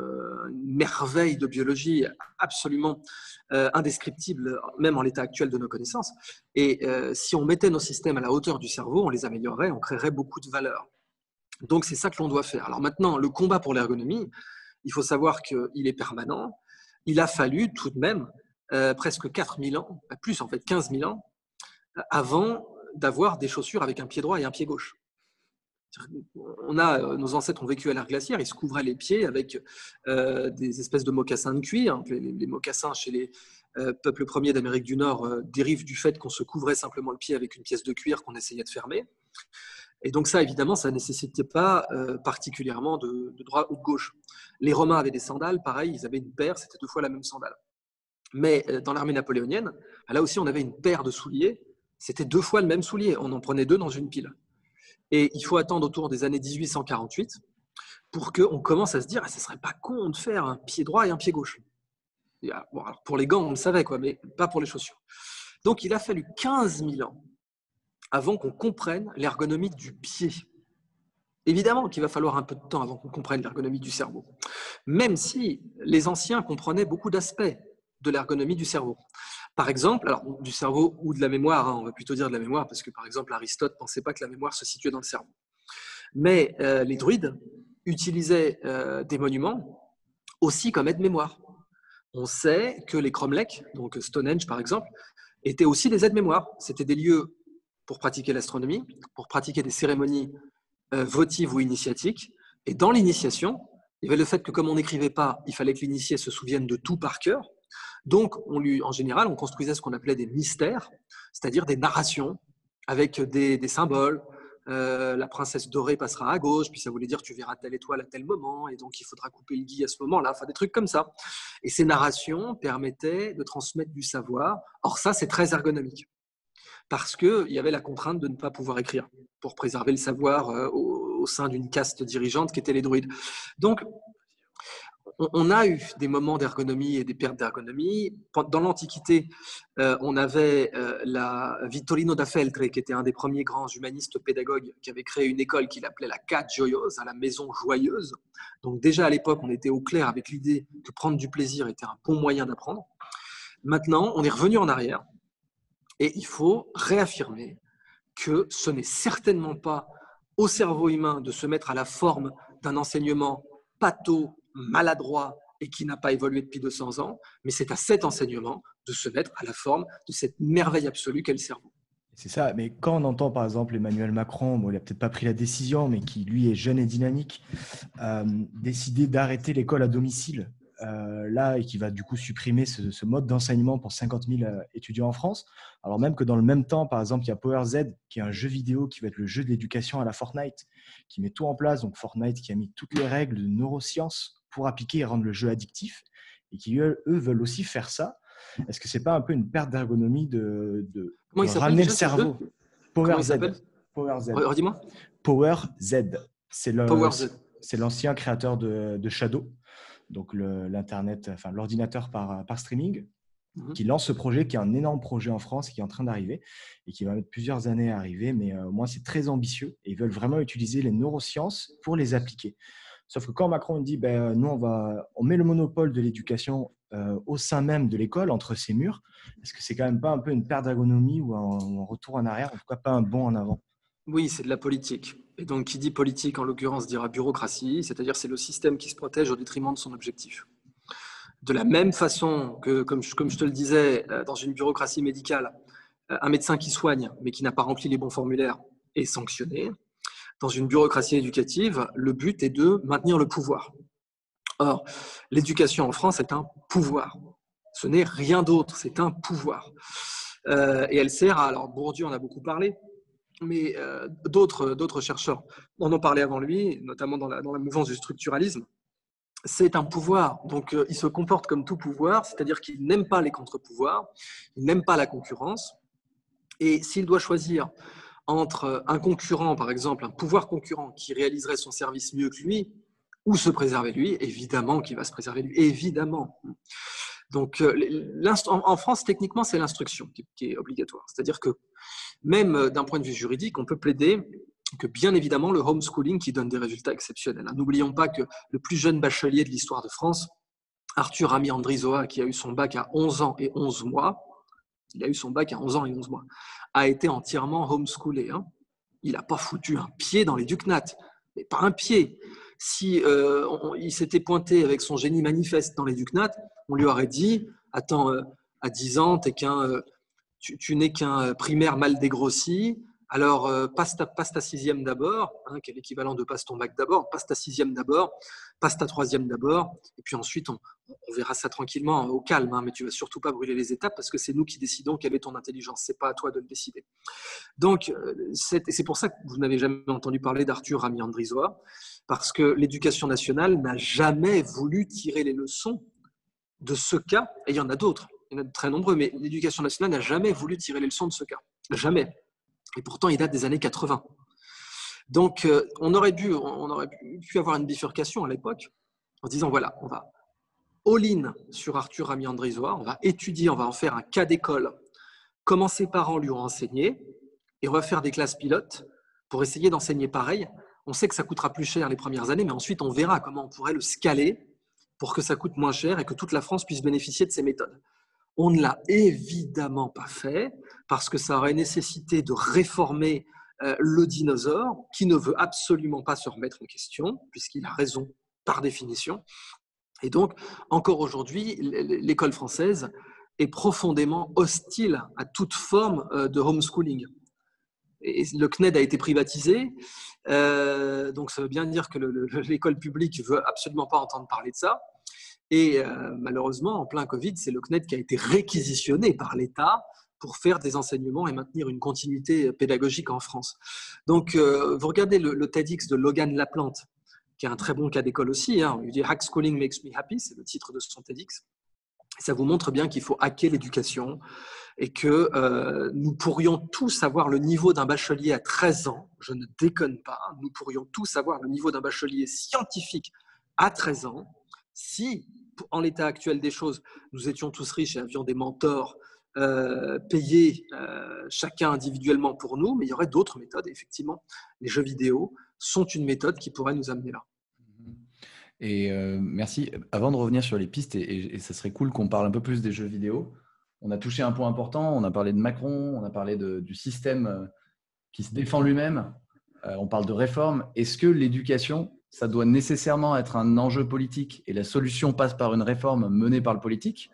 merveille de biologie absolument indescriptible, même en l'état actuel de nos connaissances. Et si on mettait nos systèmes à la hauteur du cerveau, on les améliorerait, on créerait beaucoup de valeur. Donc, c'est ça que l'on doit faire. Alors maintenant, le combat pour l'ergonomie, il faut savoir qu'il est permanent. Il a fallu tout de même presque 4000 ans, plus en fait 15 000 ans, avant d'avoir des chaussures avec un pied droit et un pied gauche. Nos ancêtres ont vécu à l'ère glaciaire, ils se couvraient les pieds avec des espèces de mocassins de cuir. Les mocassins chez les peuples premiers d'Amérique du Nord dérivent du fait qu'on se couvrait simplement le pied avec une pièce de cuir qu'on essayait de fermer. Et donc ça, évidemment, ça ne nécessitait pas particulièrement de droite ou de gauche. Les Romains avaient des sandales, pareil, ils avaient une paire, c'était 2 fois la même sandale. Mais dans l'armée napoléonienne, là aussi, on avait une paire de souliers, c'était 2 fois le même soulier, on en prenait 2 dans une pile. Et il faut attendre autour des années 1848 pour qu'on commence à se dire « ce ne serait pas con de faire un pied droit et un pied gauche ». Bon, alors pour les gants, on le savait, mais pas pour les chaussures. Donc, il a fallu 15 000 ans avant qu'on comprenne l'ergonomie du pied. Évidemment qu'il va falloir un peu de temps avant qu'on comprenne l'ergonomie du cerveau, même si les anciens comprenaient beaucoup d'aspects de l'ergonomie du cerveau. Par exemple, alors du cerveau ou de la mémoire, on va plutôt dire de la mémoire, parce que par exemple Aristote ne pensait pas que la mémoire se situait dans le cerveau. Mais les druides utilisaient des monuments aussi comme aide-mémoire. On sait que les cromlechs, donc Stonehenge par exemple, étaient aussi des aides-mémoires. C'était des lieux pour pratiquer l'astronomie, pour pratiquer des cérémonies votives ou initiatiques. Et dans l'initiation, il y avait le fait que comme on n'écrivait pas, il fallait que l'initié se souvienne de tout par cœur. Donc, en général, on construisait ce qu'on appelait des mystères, c'est-à-dire des narrations avec des symboles. La princesse dorée passera à gauche, puis ça voulait dire tu verras telle étoile à tel moment, et donc il faudra couper le gui à ce moment-là, enfin des trucs comme ça. Et ces narrations permettaient de transmettre du savoir. Or ça, c'est très ergonomique, parce qu'il y avait la contrainte de ne pas pouvoir écrire, pour préserver le savoir au sein d'une caste dirigeante qui était les druides. Donc, on a eu des moments d'ergonomie et des pertes d'ergonomie. Dans l'Antiquité, on avait Vittorino da Feltre, qui était un des premiers grands humanistes pédagogues, qui avait créé une école qu'il appelait la Casa Gioiosa, la maison joyeuse. Donc déjà à l'époque, on était au clair avec l'idée que prendre du plaisir était un bon moyen d'apprendre. Maintenant, on est revenu en arrière et il faut réaffirmer que ce n'est certainement pas au cerveau humain de se mettre à la forme d'un enseignement maladroit et qui n'a pas évolué depuis 200 ans, mais c'est à cet enseignement de se mettre à la forme de cette merveille absolue qu'est le cerveau. C'est ça, mais quand on entend par exemple Emmanuel Macron, bon, il n'a peut-être pas pris la décision, mais qui lui est jeune et dynamique, décider d'arrêter l'école à domicile, là, et qui va du coup supprimer ce mode d'enseignement pour 50 000 étudiants en France, alors même que dans le même temps, par exemple, il y a Power Z, qui est un jeu vidéo qui va être le jeu de l'éducation à la Fortnite, qui met tout en place, donc Fortnite qui a mis toutes les règles de neurosciences pour appliquer et rendre le jeu addictif, et qui eux veulent aussi faire ça. Est-ce que c'est pas un peu une perte d'ergonomie de ramener le cerveau? Power Z. Power Z. Redis-moi. Power Z. C'est l'ancien créateur de Shadow, donc l'internet, enfin l'ordinateur par streaming, qui lance ce projet, qui est un énorme projet en France et qui est en train d'arriver et qui va mettre plusieurs années à arriver, mais au moins c'est très ambitieux et ils veulent vraiment utiliser les neurosciences pour les appliquer. Sauf que quand Macron dit nous on met le monopole de l'éducation au sein même de l'école, entre ses murs, est-ce que c'est quand même pas un peu une perte d'ergonomie ou un retour en arrière, en tout cas pas un bond en avant? Oui, c'est de la politique. Et donc qui dit politique en l'occurrence dira bureaucratie, c'est-à-dire c'est le système qui se protège au détriment de son objectif. De la même façon que, comme je te le disais, dans une bureaucratie médicale, un médecin qui soigne mais qui n'a pas rempli les bons formulaires est sanctionné. Dans une bureaucratie éducative, le but est de maintenir le pouvoir. Or, l'éducation en France est un pouvoir. Ce n'est rien d'autre, c'est un pouvoir. Et elle sert à… Alors, Bourdieu en a beaucoup parlé, mais d'autres chercheurs en ont parlé avant lui, notamment dans la mouvance du structuralisme. C'est un pouvoir, donc il se comporte comme tout pouvoir, c'est-à-dire qu'il n'aime pas les contre-pouvoirs, il n'aime pas la concurrence, et s'il doit choisir entre un concurrent, par exemple, un pouvoir concurrent qui réaliserait son service mieux que lui, ou se préserver lui, évidemment qu'il va se préserver lui, évidemment. Donc, en France, techniquement, c'est l'instruction qui est obligatoire. C'est-à-dire que même d'un point de vue juridique, on peut plaider que bien évidemment le homeschooling qui donne des résultats exceptionnels. N'oublions pas que le plus jeune bachelier de l'histoire de France, Arthur Ami Andrizoa, qui a eu son bac à 11 ans et 11 mois, il a eu son bac à 11 ans et 11 mois, a été entièrement homeschoolé. Il n'a pas foutu un pied dans l'éducnat, mais pas un pied. Si il s'était pointé avec son génie manifeste dans l'éducnat, on lui aurait dit « Attends, à 10 ans, tu n'es qu'un primaire mal dégrossi, alors passe ta sixième d'abord, qui est l'équivalent de passe ton bac d'abord, passe ta sixième d'abord, passe ta troisième d'abord, et puis ensuite on verra ça tranquillement, au calme, mais tu ne vas surtout pas brûler les étapes parce que c'est nous qui décidons quelle est ton intelligence, ce n'est pas à toi de le décider. » Donc c'est pour ça que vous n'avez jamais entendu parler d'Arthur Ami Andrizoa, parce que l'éducation nationale n'a jamais voulu tirer les leçons de ce cas, et il y en a d'autres, il y en a de très nombreux, mais l'éducation nationale n'a jamais voulu tirer les leçons de ce cas, jamais. Et pourtant, il date des années 80. Donc, on aurait pu avoir une bifurcation à l'époque en se disant, voilà, on va all-in sur Arthur Ami Andrizoa, on va étudier, on va en faire un cas d'école comment ses parents lui ont enseigné, et on va faire des classes pilotes pour essayer d'enseigner pareil. On sait que ça coûtera plus cher les premières années, mais ensuite on verra comment on pourrait le scaler pour que ça coûte moins cher et que toute la France puisse bénéficier de ces méthodes. On ne l'a évidemment pas fait parce que ça aurait nécessité de réformer le dinosaure qui ne veut absolument pas se remettre en question, puisqu'il a raison par définition. Et donc, encore aujourd'hui, l'école française est profondément hostile à toute forme de homeschooling. Et le CNED a été privatisé, donc ça veut bien dire que l'école publique ne veut absolument pas entendre parler de ça. Et malheureusement, en plein Covid, c'est le CNED qui a été réquisitionné par l'État pour faire des enseignements et maintenir une continuité pédagogique en France. Donc, vous regardez le TEDx de Logan Laplante, qui est un très bon cas d'école aussi. On lui dit « Hack Schooling makes me happy », c'est le titre de son TEDx. Ça vous montre bien qu'il faut hacker l'éducation et que nous pourrions tous avoir le niveau d'un bachelier à 13 ans. Je ne déconne pas. Nous pourrions tous avoir le niveau d'un bachelier scientifique à 13 ans si, en l'état actuel des choses, nous étions tous riches et avions des mentors payés chacun individuellement pour nous, mais il y aurait d'autres méthodes. Et effectivement, les jeux vidéo sont une méthode qui pourrait nous amener là. Et merci. Avant de revenir sur les pistes, et ça serait cool qu'on parle un peu plus des jeux vidéo, on a touché un point important, on a parlé de Macron, on a parlé du système qui se défend lui-même, on parle de réforme. Est-ce que l'éducation, ça doit nécessairement être un enjeu politique et la solution passe par une réforme menée par le politique?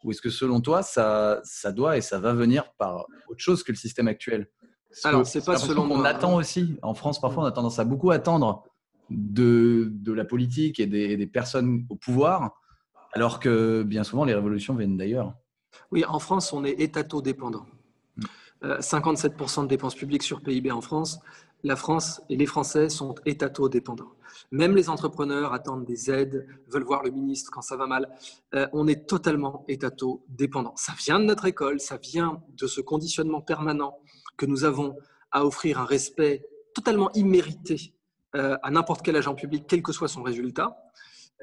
Ou est-ce que selon toi, ça doit et ça va venir par autre chose que le système actuel? Alors, c'est pas selon moi. On attend aussi, en France, parfois, on a tendance à beaucoup attendre de la politique et des personnes au pouvoir, alors que bien souvent, les révolutions viennent d'ailleurs. Oui, en France, on est étato-dépendant. 57% de dépenses publiques sur PIB en France. La France et les Français sont étato-dépendants. Même les entrepreneurs attendent des aides, veulent voir le ministre quand ça va mal. On est totalement étato-dépendant. Ça vient de notre école, ça vient de ce conditionnement permanent que nous avons à offrir un respect totalement immérité à n'importe quel agent public, quel que soit son résultat.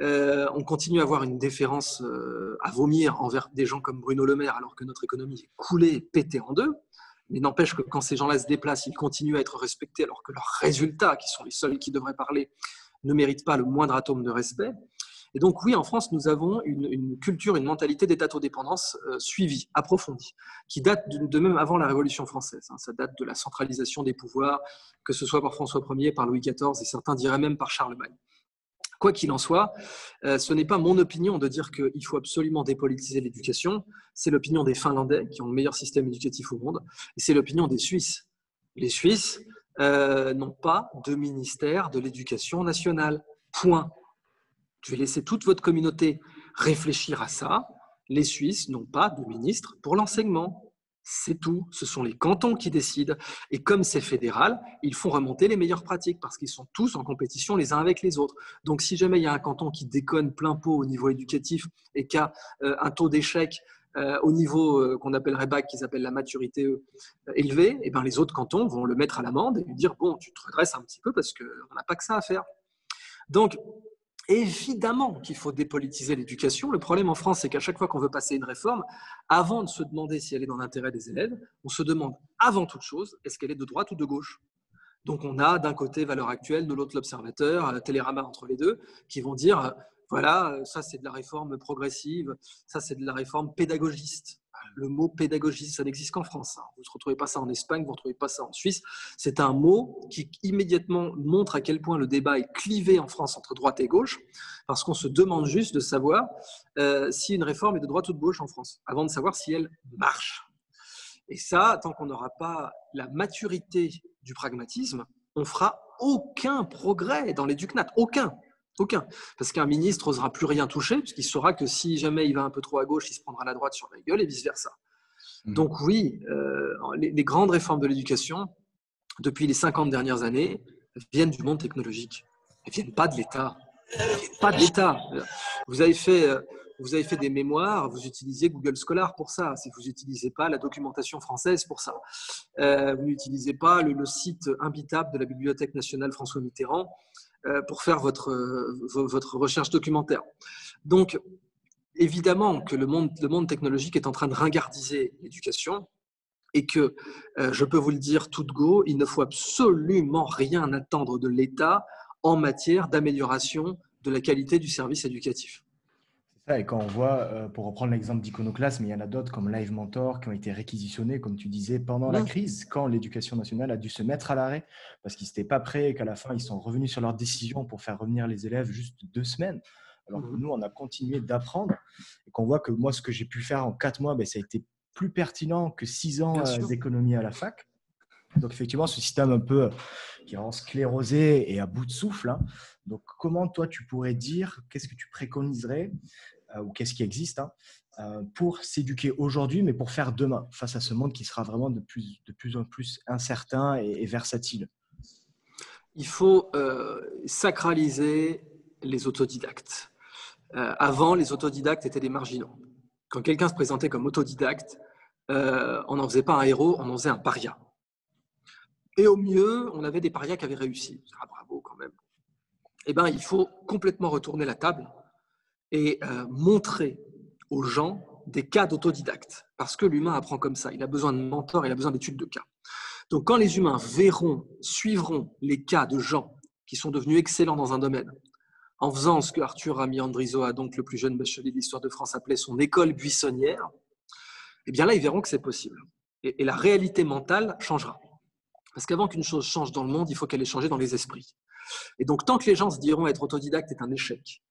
On continue à avoir une déférence à vomir envers des gens comme Bruno Le Maire, alors que notre économie est coulée, pétée en deux. Mais n'empêche que quand ces gens-là se déplacent, ils continuent à être respectés, alors que leurs résultats, qui sont les seuls qui devraient parler, ne méritent pas le moindre atome de respect. Et donc oui, en France, nous avons une culture, une mentalité d'étato-dépendance suivie, approfondie, qui date de même avant la Révolution française. Ça date de la centralisation des pouvoirs, que ce soit par François Ier, par Louis XIV, et certains diraient même par Charlemagne. Quoi qu'il en soit, ce n'est pas mon opinion de dire qu'il faut absolument dépolitiser l'éducation. C'est l'opinion des Finlandais qui ont le meilleur système éducatif au monde. Et c'est l'opinion des Suisses. Les Suisses n'ont pas de ministère de l'éducation nationale. Point. Je vais laisser toute votre communauté réfléchir à ça. Les Suisses n'ont pas de ministre pour l'enseignement. C'est tout. Ce sont les cantons qui décident. Et comme c'est fédéral, ils font remonter les meilleures pratiques parce qu'ils sont tous en compétition les uns avec les autres. Donc, si jamais il y a un canton qui déconne plein pot au niveau éducatif et qui a un taux d'échec au niveau qu'on appellerait bac, qu'ils appellent la maturité élevée, et ben les autres cantons vont le mettre à l'amende et lui dire « Bon, tu te redresses un petit peu parce qu'on n'a pas que ça à faire. » Donc, évidemment qu'il faut dépolitiser l'éducation. Le problème en France, c'est qu'à chaque fois qu'on veut passer une réforme, avant de se demander si elle est dans l'intérêt des élèves, on se demande avant toute chose, est-ce qu'elle est de droite ou de gauche? Donc on a d'un côté Valeurs Actuelles, de l'autre l'Observateur, Télérama entre les deux, qui vont dire, voilà, ça c'est de la réforme progressive, ça c'est de la réforme pédagogiste. Le mot pédagogiste, ça n'existe qu'en France. Vous ne retrouvez pas ça en Espagne, vous ne retrouvez pas ça en Suisse. C'est un mot qui immédiatement montre à quel point le débat est clivé en France entre droite et gauche, parce qu'on se demande juste de savoir si une réforme est de droite ou de gauche en France, avant de savoir si elle marche. Et ça, tant qu'on n'aura pas la maturité du pragmatisme, on ne fera aucun progrès dans l'éducnat. Aucun. Parce qu'un ministre n'osera plus rien toucher, puisqu'il saura que si jamais il va un peu trop à gauche, il se prendra la droite sur la gueule et vice-versa. Donc oui, les grandes réformes de l'éducation, depuis les 50 dernières années, viennent du monde technologique. Elles ne viennent pas de l'État. Vous avez fait des mémoires, vous utilisez Google Scholar pour ça. Si vous n'utilisez pas la documentation française pour ça. Vous n'utilisez pas le site imbitable de la Bibliothèque nationale François Mitterrand pour faire votre recherche documentaire. Donc, évidemment que le monde technologique est en train de ringardiser l'éducation. et que, je peux vous le dire tout de go, il ne faut absolument rien attendre de l'État en matière d'amélioration de la qualité du service éducatif. C'est ça, et quand on voit, pour reprendre l'exemple d'Iconoclaste, mais il y en a d'autres comme Live Mentor qui ont été réquisitionnés, comme tu disais, pendant la crise, quand l'éducation nationale a dû se mettre à l'arrêt parce qu'ils n'étaient pas prêts et qu'à la fin, ils sont revenus sur leur décision pour faire revenir les élèves juste 2 semaines. Alors que nous, on a continué d'apprendre et qu'on voit que moi, ce que j'ai pu faire en 4 mois, ça a été plus pertinent que 6 ans d'économie à la fac. Donc, effectivement, ce système un peu qui rend sclérosé et à bout de souffle. Hein. Donc, comment toi, tu pourrais dire, qu'est-ce que tu préconiserais ou qu'est-ce qui existe pour s'éduquer aujourd'hui, mais pour faire demain, face à ce monde qui sera vraiment de plus en plus incertain et versatile? Il faut sacraliser les autodidactes. Avant, les autodidactes étaient des marginaux. Quand quelqu'un se présentait comme autodidacte, on n'en faisait pas un héros, on en faisait un paria. Et au mieux, on avait des parias qui avaient réussi. Ah, bravo quand même. Eh bien, il faut complètement retourner la table et montrer aux gens des cas d'autodidactes. Parce que l'humain apprend comme ça. Il a besoin de mentors, il a besoin d'études de cas. Donc, quand les humains suivront les cas de gens qui sont devenus excellents dans un domaine, en faisant ce que Arthur Ramy Andrizo, donc le plus jeune bachelier d'histoire de France, appelait son école buissonnière, eh bien là, ils verront que c'est possible. Et la réalité mentale changera. Parce qu'avant qu'une chose change dans le monde, il faut qu'elle ait changé dans les esprits. Et donc, tant que les gens se diront être autodidacte est un échec,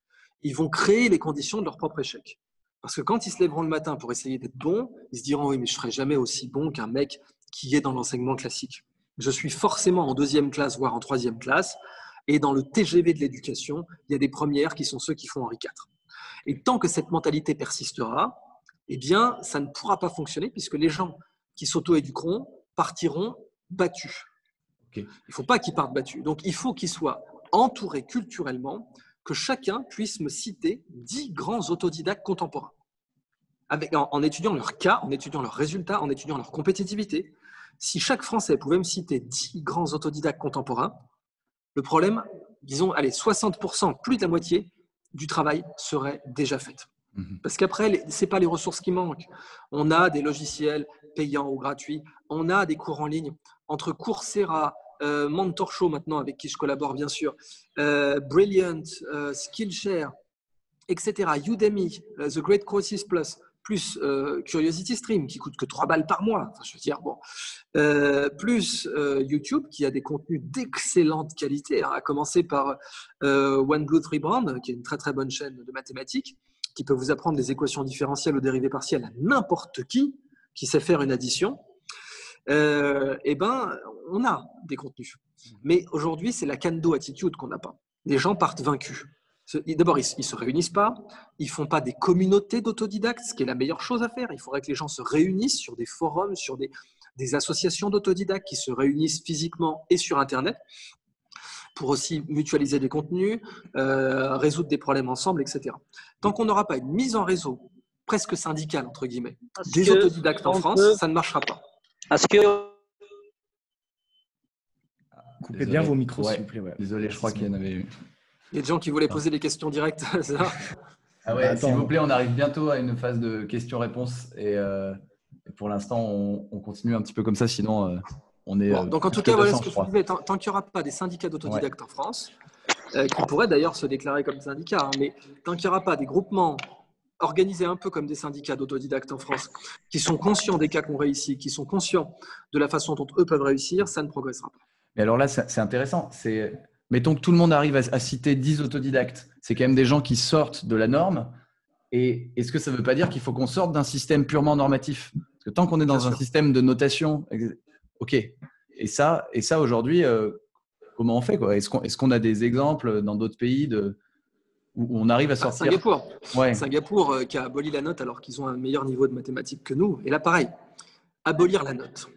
ils vont créer les conditions de leur propre échec. Parce que quand ils se lèveront le matin pour essayer d'être bons, ils se diront « oui, mais je ne serai jamais aussi bon qu'un mec qui est dans l'enseignement classique. Je suis forcément en 2e classe, voire en 3e classe, et dans le TGV de l'éducation, il y a des premières qui sont ceux qui font Henri IV. » Et tant que cette mentalité persistera, eh bien, ça ne pourra pas fonctionner puisque les gens qui s'auto-éduqueront partiront battus. Okay. Il ne faut pas qu'ils partent battus. Donc, il faut qu'ils soient entourés culturellement, que chacun puisse me citer 10 grands autodidactes contemporains. En étudiant leur cas, en étudiant leurs résultats, en étudiant leur compétitivité. Si chaque Français pouvait me citer 10 grands autodidactes contemporains, le problème, disons, allez, 60%, plus de la moitié du travail serait déjà fait. Parce qu'après, ce n'est pas les ressources qui manquent. On a des logiciels payants ou gratuits, on a des cours en ligne, entre Coursera, Mentorshow maintenant, avec qui je collabore bien sûr, Brilliant, Skillshare, etc., Udemy, The Great Courses Plus, plus Curiosity Stream, qui coûte que 3 balles par mois, enfin, je veux dire, bon, plus YouTube, qui a des contenus d'excellente qualité, hein, à commencer par One Blue Three Brand, qui est une très très bonne chaîne de mathématiques, qui peut vous apprendre des équations différentielles ou dérivées partielles à n'importe qui sait faire une addition. Eh ben, on a des contenus. Mais aujourd'hui, c'est la can-do attitude qu'on n'a pas. Les gens partent vaincus. D'abord, ils ne se réunissent pas, ils ne font pas des communautés d'autodidactes, ce qui est la meilleure chose à faire. Il faudrait que les gens se réunissent sur des forums, sur des associations d'autodidactes qui se réunissent physiquement et sur Internet pour aussi mutualiser des contenus, résoudre des problèmes ensemble, etc. Tant qu'on n'aura pas une mise en réseau presque syndicale, entre guillemets, des autodidactes en France, ça ne marchera pas. Est-ce que… Coupez bien vos micros, s'il vous plaît. Ouais. Désolé, je crois qu'il y en avait eu. Il y a des gens qui voulaient poser des questions directes. Ça. Ah ouais, s'il vous plaît, on arrive bientôt à une phase de questions-réponses. Et pour l'instant, on continue un petit peu comme ça, sinon on est… Bon, donc en tout cas, voilà ce que je vous disais. Tant qu'il n'y aura pas des syndicats d'autodidactes en France, qui pourraient d'ailleurs se déclarer comme syndicats, hein, mais tant qu'il n'y aura pas des groupements organisés un peu comme des syndicats d'autodidactes en France, qui sont conscients des cas qu'on réussit, qui sont conscients de la façon dont eux peuvent réussir, ça ne progressera pas. Mais alors là, c'est intéressant. Mettons que tout le monde arrive à citer 10 autodidactes. C'est quand même des gens qui sortent de la norme. Et est-ce que ça ne veut pas dire qu'il faut qu'on sorte d'un système purement normatif? Parce que tant qu'on est dans un système de notation, ok. Et ça aujourd'hui, comment on fait, quoi? Est-ce qu'on a des exemples dans d'autres pays où on arrive à sortir? Singapour. Ouais. Singapour qui a aboli la note alors qu'ils ont un meilleur niveau de mathématiques que nous. Et là, pareil, abolir la note.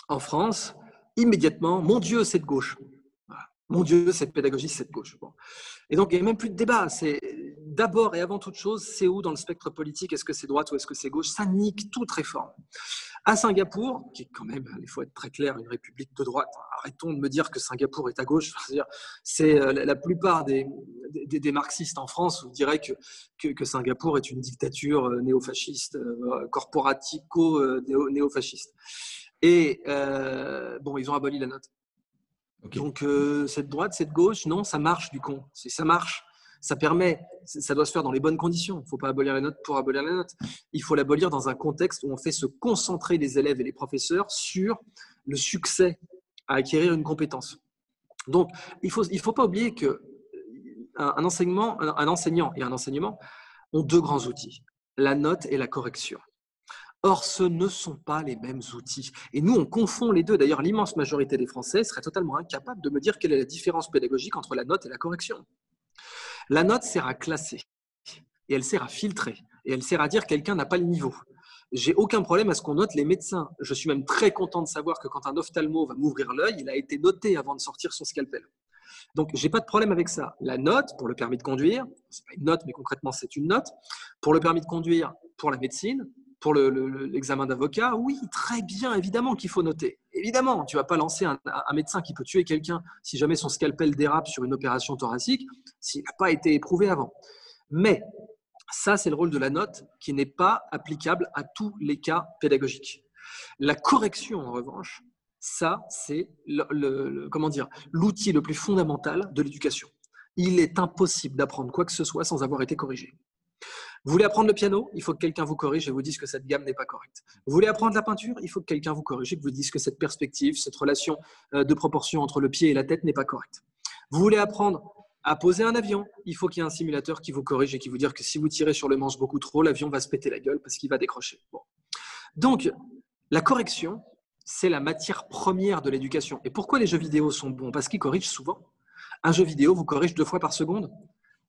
En France, immédiatement, mon Dieu, c'est de gauche. Mon Dieu, cette pédagogie, c'est de gauche. Bon. Et donc, il n'y a même plus de débat. d'abord et avant toute chose, c'est où dans le spectre politique? Est-ce que c'est droite ou est-ce que c'est gauche? Ça nique toute réforme. À Singapour, qui est quand même, il faut être très clair, une république de droite, arrêtons de me dire que Singapour est à gauche. C'est la plupart des marxistes en France vous diraient que Singapour est une dictature néofasciste, corporatico-néofasciste. Et bon, ils ont aboli la note. Okay. Donc, cette droite, cette gauche, non, ça marche du con. Ça marche. Ça permet, ça doit se faire dans les bonnes conditions. Il ne faut pas abolir la note pour abolir la note. Il faut l'abolir dans un contexte où on fait se concentrer les élèves et les professeurs sur le succès à acquérir une compétence. Donc, il faut pas oublier qu'un enseignant et un enseignement ont deux grands outils, la note et la correction. Or, ce ne sont pas les mêmes outils. Et nous, on confond les deux. D'ailleurs, l'immense majorité des Français serait totalement incapable de me dire quelle est la différence pédagogique entre la note et la correction. La note sert à classer, et elle sert à filtrer, et elle sert à dire que quelqu'un n'a pas le niveau. J'ai aucun problème à ce qu'on note les médecins. Je suis même très content de savoir que quand un ophtalmo va m'ouvrir l'œil, il a été noté avant de sortir son scalpel. Donc, je n'ai pas de problème avec ça. La note, pour le permis de conduire, ce n'est pas une note, mais concrètement, c'est une note. Pour le permis de conduire, pour la médecine, pour l'examen d'avocat, oui, très bien, évidemment qu'il faut noter. Évidemment, tu ne vas pas lancer un médecin qui peut tuer quelqu'un si jamais son scalpel dérape sur une opération thoracique, s'il n'a pas été éprouvé avant. Mais ça, c'est le rôle de la note qui n'est pas applicable à tous les cas pédagogiques. La correction, en revanche, ça, c'est l'outil le plus fondamental de l'éducation. Il est impossible d'apprendre quoi que ce soit sans avoir été corrigé. Vous voulez apprendre le piano? Il faut que quelqu'un vous corrige et vous dise que cette gamme n'est pas correcte. Vous voulez apprendre la peinture? Il faut que quelqu'un vous corrige et vous dise que cette perspective, cette relation de proportion entre le pied et la tête n'est pas correcte. Vous voulez apprendre à poser un avion? Il faut qu'il y ait un simulateur qui vous corrige et qui vous dise que si vous tirez sur le manche beaucoup trop, l'avion va se péter la gueule parce qu'il va décrocher. Bon. Donc, la correction, c'est la matière première de l'éducation. Et pourquoi les jeux vidéo sont bons? Parce qu'ils corrigent souvent. Un jeu vidéo vous corrige 2 fois par seconde.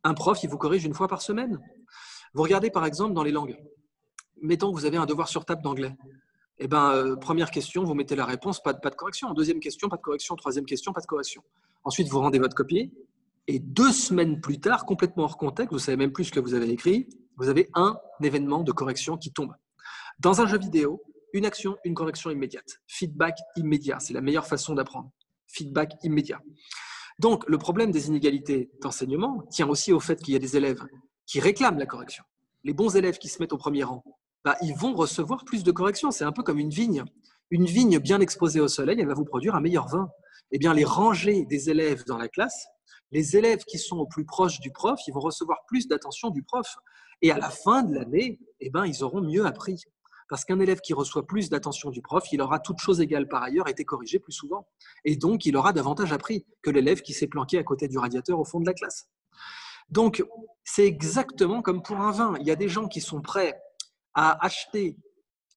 Un prof, il vous corrige 1 fois par semaine. Vous regardez par exemple dans les langues. Mettons que vous avez un devoir sur table d'anglais. Eh ben, première question, vous mettez la réponse, pas de correction. Deuxième question, pas de correction. Troisième question, pas de correction. Ensuite, vous rendez votre copie. Et 2 semaines plus tard, complètement hors contexte, vous ne savez même plus ce que vous avez écrit, vous avez un événement de correction qui tombe. Dans un jeu vidéo, une action, une correction immédiate. Feedback immédiat, c'est la meilleure façon d'apprendre. Feedback immédiat. Donc, le problème des inégalités d'enseignement tient aussi au fait qu'il y a des élèves qui réclament la correction. Les bons élèves qui se mettent au premier rang, ils vont recevoir plus de corrections. C'est un peu comme une vigne. Une vigne bien exposée au soleil, elle va vous produire un meilleur vin. Eh bien, les rangées des élèves dans la classe, les élèves qui sont au plus proche du prof, ils vont recevoir plus d'attention du prof. Et à la fin de l'année, ils auront mieux appris. Parce qu'un élève qui reçoit plus d'attention du prof, il aura, toute chose égale par ailleurs, été corrigé plus souvent. Et donc, il aura davantage appris que l'élève qui s'est planqué à côté du radiateur au fond de la classe. Donc, c'est exactement comme pour un vin. Il y a des gens qui sont prêts à acheter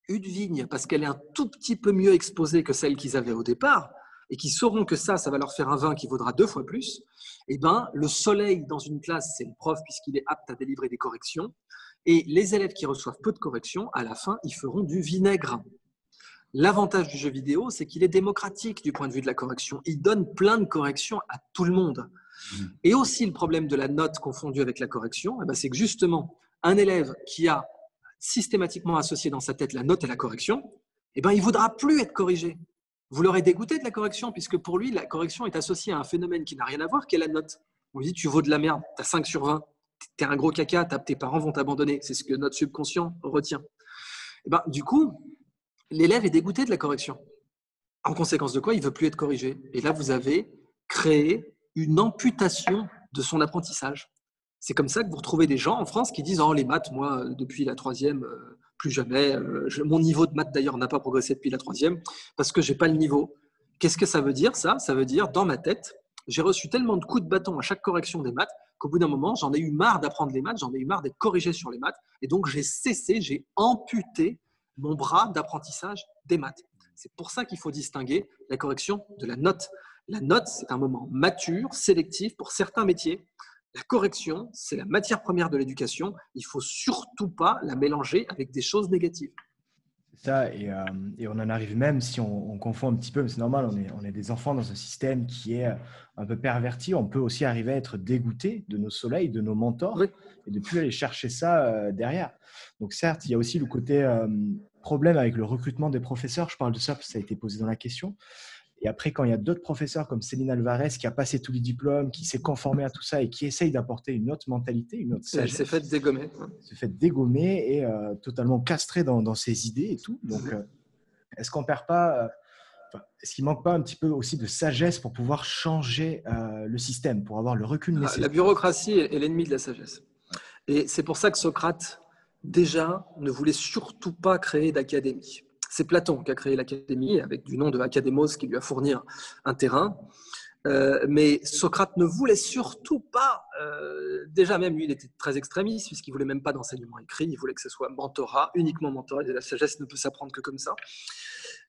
une vigne parce qu'elle est un tout petit peu mieux exposée que celle qu'ils avaient au départ et qui sauront que ça va leur faire un vin qui vaudra 2 fois plus. Le soleil dans une classe, c'est le prof puisqu'il est apte à délivrer des corrections. Et les élèves qui reçoivent peu de corrections, à la fin, ils feront du vinaigre. L'avantage du jeu vidéo, c'est qu'il est démocratique du point de vue de la correction. Il donne plein de corrections à tout le monde. Et aussi, le problème de la note confondue avec la correction, c'est que justement, un élève qui a systématiquement associé dans sa tête la note et la correction, il ne voudra plus être corrigé. Vous l'aurez dégoûté de la correction, puisque pour lui, la correction est associée à un phénomène qui n'a rien à voir, qui est la note. On lui dit, tu vaux de la merde, tu as 5 sur 20, tu es un gros caca, tes parents vont t'abandonner. C'est ce que notre subconscient retient. Du coup, l'élève est dégoûté de la correction. En conséquence de quoi, il ne veut plus être corrigé. Et là, vous avez créé une amputation de son apprentissage. C'est comme ça que vous retrouvez des gens en France qui disent « Oh, les maths, moi, depuis la 3e, plus jamais. Mon niveau de maths, d'ailleurs, n'a pas progressé depuis la 3e parce que je n'ai pas le niveau. » Qu'est-ce que ça veut dire, ça? Ça veut dire, dans ma tête, j'ai reçu tellement de coups de bâton à chaque correction des maths qu'au bout d'un moment, j'en ai eu marre d'apprendre les maths, j'en ai eu marre d'être corrigé sur les maths. Et donc, j'ai amputé mon bras d'apprentissage des maths. C'est pour ça qu'il faut distinguer la correction de la note. La note, c'est un moment mature, sélectif pour certains métiers. La correction, c'est la matière première de l'éducation. Il ne faut surtout pas la mélanger avec des choses négatives. C'est ça, et on en arrive même, si on confond un petit peu, mais c'est normal, on est des enfants dans un système qui est un peu perverti, on peut aussi arriver à être dégoûté de nos soleils, de nos mentors, Oui. et de plus aller chercher ça derrière. Donc certes, il y a aussi le côté problème avec le recrutement des professeurs, je parle de ça parce que ça a été posé dans la question. Et après, quand il y a d'autres professeurs comme Céline Alvarez qui a passé tous les diplômes, qui s'est conformé à tout ça et qui essaye d'apporter une autre mentalité, une autre Et elle s'est sagesse, faite dégommer. se fait dégommer et totalement castré dans ses idées et tout. Donc, est-ce qu'on perd pas, est-ce qu'il manque pas un petit peu aussi de sagesse pour pouvoir changer le système, pour avoir le recul nécessaire? La bureaucratie est l'ennemi de la sagesse. Et c'est pour ça que Socrate, déjà, ne voulait surtout pas créer d'académie. C'est Platon qui a créé l'académie, avec du nom de Académos, qui lui a fourni un terrain. Mais Socrate ne voulait surtout pas, déjà même lui, il était très extrémiste, puisqu'il ne voulait même pas d'enseignement écrit, il voulait que ce soit mentorat, uniquement mentorat, et la sagesse ne peut s'apprendre que comme ça.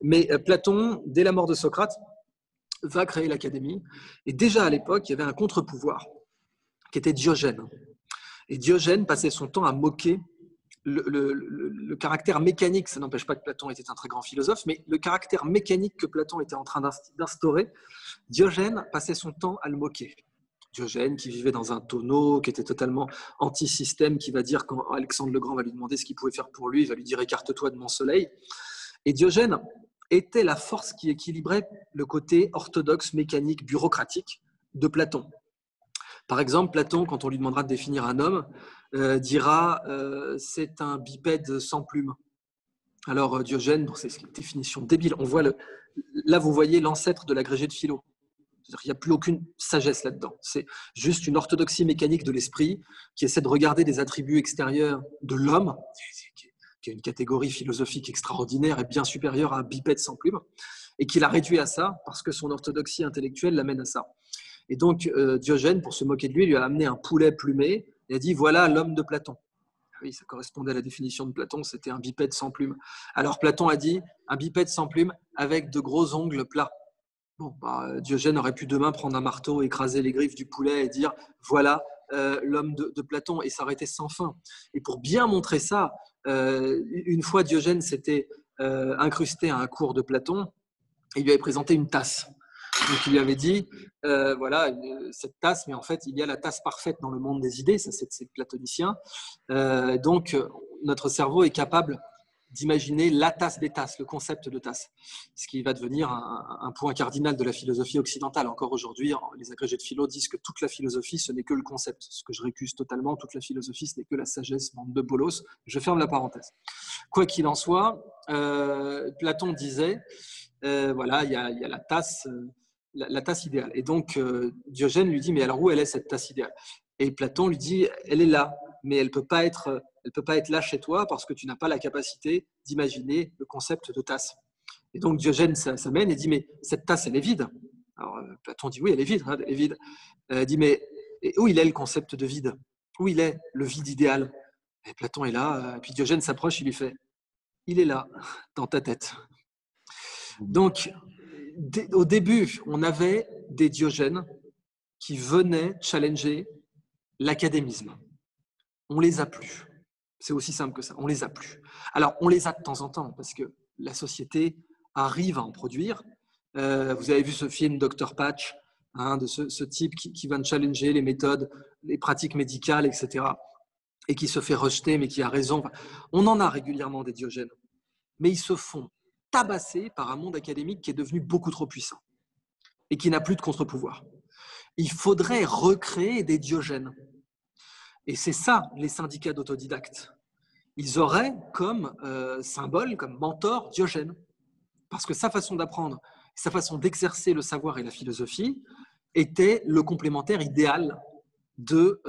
Mais Platon, dès la mort de Socrate, va créer l'académie, et déjà à l'époque, il y avait un contre-pouvoir, qui était Diogène. Et Diogène passait son temps à moquer le caractère mécanique, ça n'empêche pas que Platon était un très grand philosophe, mais le caractère mécanique que Platon était en train d'instaurer, Diogène passait son temps à le moquer. Diogène qui vivait dans un tonneau, qui était totalement anti-système, qui va dire quand Alexandre le Grand va lui demander ce qu'il pouvait faire pour lui, il va lui dire « écarte-toi de mon soleil ». Et Diogène était la force qui équilibrait le côté orthodoxe, mécanique, bureaucratique de Platon. Par exemple, Platon, quand on lui demandera de définir un homme, dira c'est un bipède sans plumes. Alors Diogène, c'est une définition débile. On voit là, vous voyez l'ancêtre de l'agrégé de philo. C'est-à-dire qu'il n'y a plus aucune sagesse là-dedans. C'est juste une orthodoxie mécanique de l'esprit qui essaie de regarder des attributs extérieurs de l'homme, qui est une catégorie philosophique extraordinaire et bien supérieure à un bipède sans plumes, et qui l'a réduit à ça parce que son orthodoxie intellectuelle l'amène à ça. Et donc, Diogène, pour se moquer de lui, lui a amené un poulet plumé et a dit « voilà l'homme de Platon ». Oui, ça correspondait à la définition de Platon, c'était un bipède sans plumes. Alors Platon a dit « un bipède sans plumes avec de gros ongles plats ». Bon, Diogène aurait pu demain prendre un marteau, écraser les griffes du poulet et dire « voilà l'homme de Platon » et ça aurait été sans fin. Et pour bien montrer ça, une fois Diogène s'était incrusté à un cours de Platon et il lui avait présenté une tasse. Donc il lui avait dit, voilà, cette tasse, mais en fait, il y a la tasse parfaite dans le monde des idées, ça c'est le platonicien. Donc notre cerveau est capable d'imaginer la tasse des tasses, le concept de tasse, ce qui va devenir un point cardinal de la philosophie occidentale. Encore aujourd'hui, les agrégés de philo disent que toute la philosophie, ce n'est que le concept, ce que je récuse totalement, toute la philosophie, ce n'est que la sagesse, bande de bolos. Je ferme la parenthèse. Quoi qu'il en soit, Platon disait, voilà, il y a la tasse... la tasse idéale. Et donc, Diogène lui dit, mais alors où elle est cette tasse idéale? Et Platon lui dit, elle est là, mais elle ne peut pas être là chez toi parce que tu n'as pas la capacité d'imaginer le concept de tasse. Et donc, Diogène s'amène et dit, mais cette tasse, elle est vide. Alors, Platon dit, oui, elle est vide. Hein, elle est vide. Dit, mais où il est le concept de vide? Où il est le vide idéal? Et Platon est là, et puis Diogène s'approche, il lui fait, il est là, dans ta tête. Donc, au début, on avait des Diogènes qui venaient challenger l'académisme. On les a plus. C'est aussi simple que ça. On les a plus. Alors, on les a de temps en temps parce que la société arrive à en produire. Vous avez vu ce film Dr Patch, hein, de ce type qui va challenger les méthodes, les pratiques médicales, etc. et qui se fait rejeter, mais qui a raison. On en a régulièrement des Diogènes. Mais ils se font tabasser par un monde académique qui est devenu beaucoup trop puissant et qui n'a plus de contre-pouvoir. Il faudrait recréer des Diogènes. Et c'est ça, les syndicats d'autodidactes. Ils auraient comme symbole, comme mentor, Diogène. Parce que sa façon d'apprendre, sa façon d'exercer le savoir et la philosophie était le complémentaire idéal de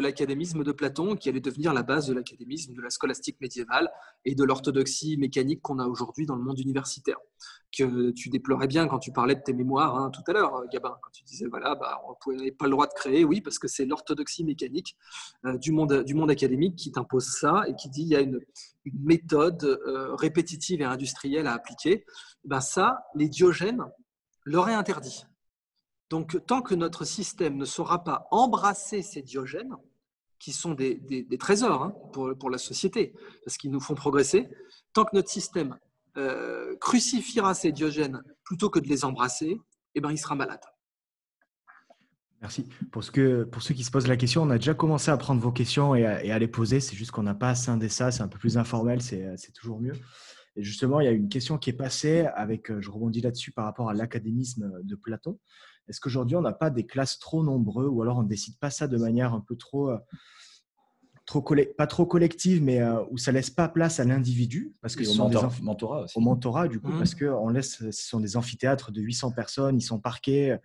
l'académisme de Platon, qui allait devenir la base de l'académisme, de la scolastique médiévale et de l'orthodoxie mécanique qu'on a aujourd'hui dans le monde universitaire. Que tu déplorais bien quand tu parlais de tes mémoires hein, tout à l'heure, Gabin, quand tu disais voilà, on n'avait pas le droit de créer, oui, parce que c'est l'orthodoxie mécanique du monde académique qui t'impose ça et qui dit il y a une méthode répétitive et industrielle à appliquer. Ben ça, les Diogènes l'auraient interdit. Donc, tant que notre système ne saura pas embrasser ces Diogènes, qui sont des trésors hein, pour la société, parce qu'ils nous font progresser, tant que notre système crucifiera ces Diogènes plutôt que de les embrasser, eh ben, il sera malade. Merci. Pour ceux qui se posent la question, on a déjà commencé à prendre vos questions et à les poser. C'est juste qu'on n'a pas scindé ça. C'est un peu plus informel. C'est toujours mieux. Et justement, il y a une question qui est passée je rebondis là-dessus par rapport à l'académisme de Platon. Est-ce qu'aujourd'hui, on n'a pas des classes trop nombreuses ou alors on ne décide pas ça de manière un peu pas trop collective, mais où ça ne laisse pas place à l'individu parce que mentorat aussi. Au mentorat, du coup, parce que ce sont des amphithéâtres de 800 personnes, ils sont parqués.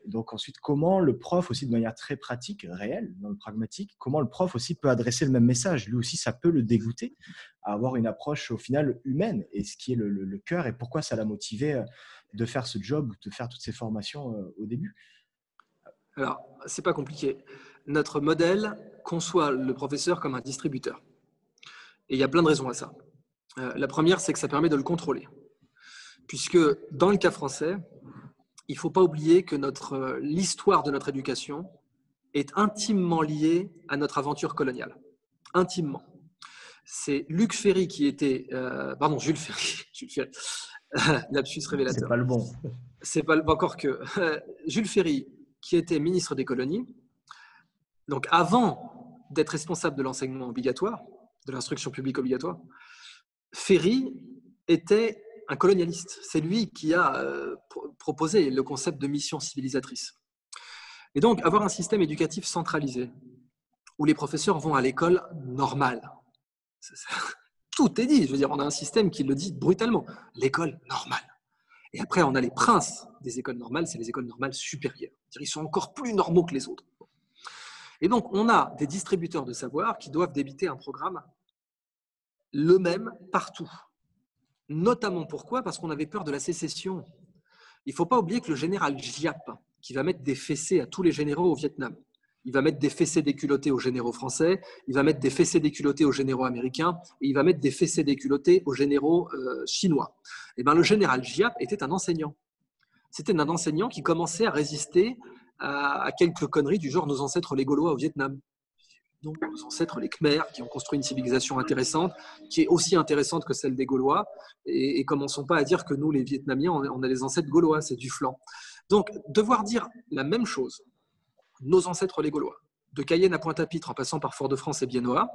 Donc ensuite, comment le prof aussi, de manière très pratique, réelle, dans le pragmatique, comment le prof aussi peut adresser le même message. Lui aussi, ça peut le dégoûter à avoir une approche au final humaine et ce qui est le cœur et pourquoi ça l'a motivé de faire ce job ou de faire toutes ces formations au début. Alors, c'est pas compliqué. Notre modèle conçoit le professeur comme un distributeur. Et il y a plein de raisons à ça. La première, c'est que ça permet de le contrôler. Puisque dans le cas français, il ne faut pas oublier que l'histoire de notre éducation est intimement liée à notre aventure coloniale. Intimement. C'est Luc Ferry qui était... Jules Ferry. Jules Ferry. Lapsus révélateur. C'est pas le bon. C'est pas encore que... Jules Ferry, qui était ministre des colonies, donc avant d'être responsable de l'enseignement obligatoire, de l'instruction publique obligatoire, Ferry était un colonialiste. C'est lui qui a proposé le concept de mission civilisatrice. Et donc, avoir un système éducatif centralisé, où les professeurs vont à l'école normale. Tout est dit. Je veux dire, on a un système qui le dit brutalement. L'école normale. Et après, on a les princes des écoles normales, c'est les écoles normales supérieures. Ils sont encore plus normaux que les autres. Et donc, on a des distributeurs de savoir qui doivent débiter un programme le même partout. Notamment pourquoi ? Parce qu'on avait peur de la sécession. Il ne faut pas oublier que le général Giap, qui va mettre des fessées à tous les généraux au Vietnam, il va mettre des fessées déculottées aux généraux français, il va mettre des fessées déculottées aux généraux américains, et il va mettre des fessées déculottées aux généraux chinois. Et bien, le général Giap était un enseignant. C'était un enseignant qui commençait à résister à quelques conneries du genre nos ancêtres les Gaulois au Vietnam. Donc, nos ancêtres les Khmers qui ont construit une civilisation intéressante, qui est aussi intéressante que celle des Gaulois. Et commençons pas à dire que nous, les Vietnamiens, on a les ancêtres gaulois, c'est du flan. Donc, devoir dire la même chose, nos ancêtres les Gaulois, de Cayenne à Pointe-à-Pitre en passant par Fort-de-France et Biennois,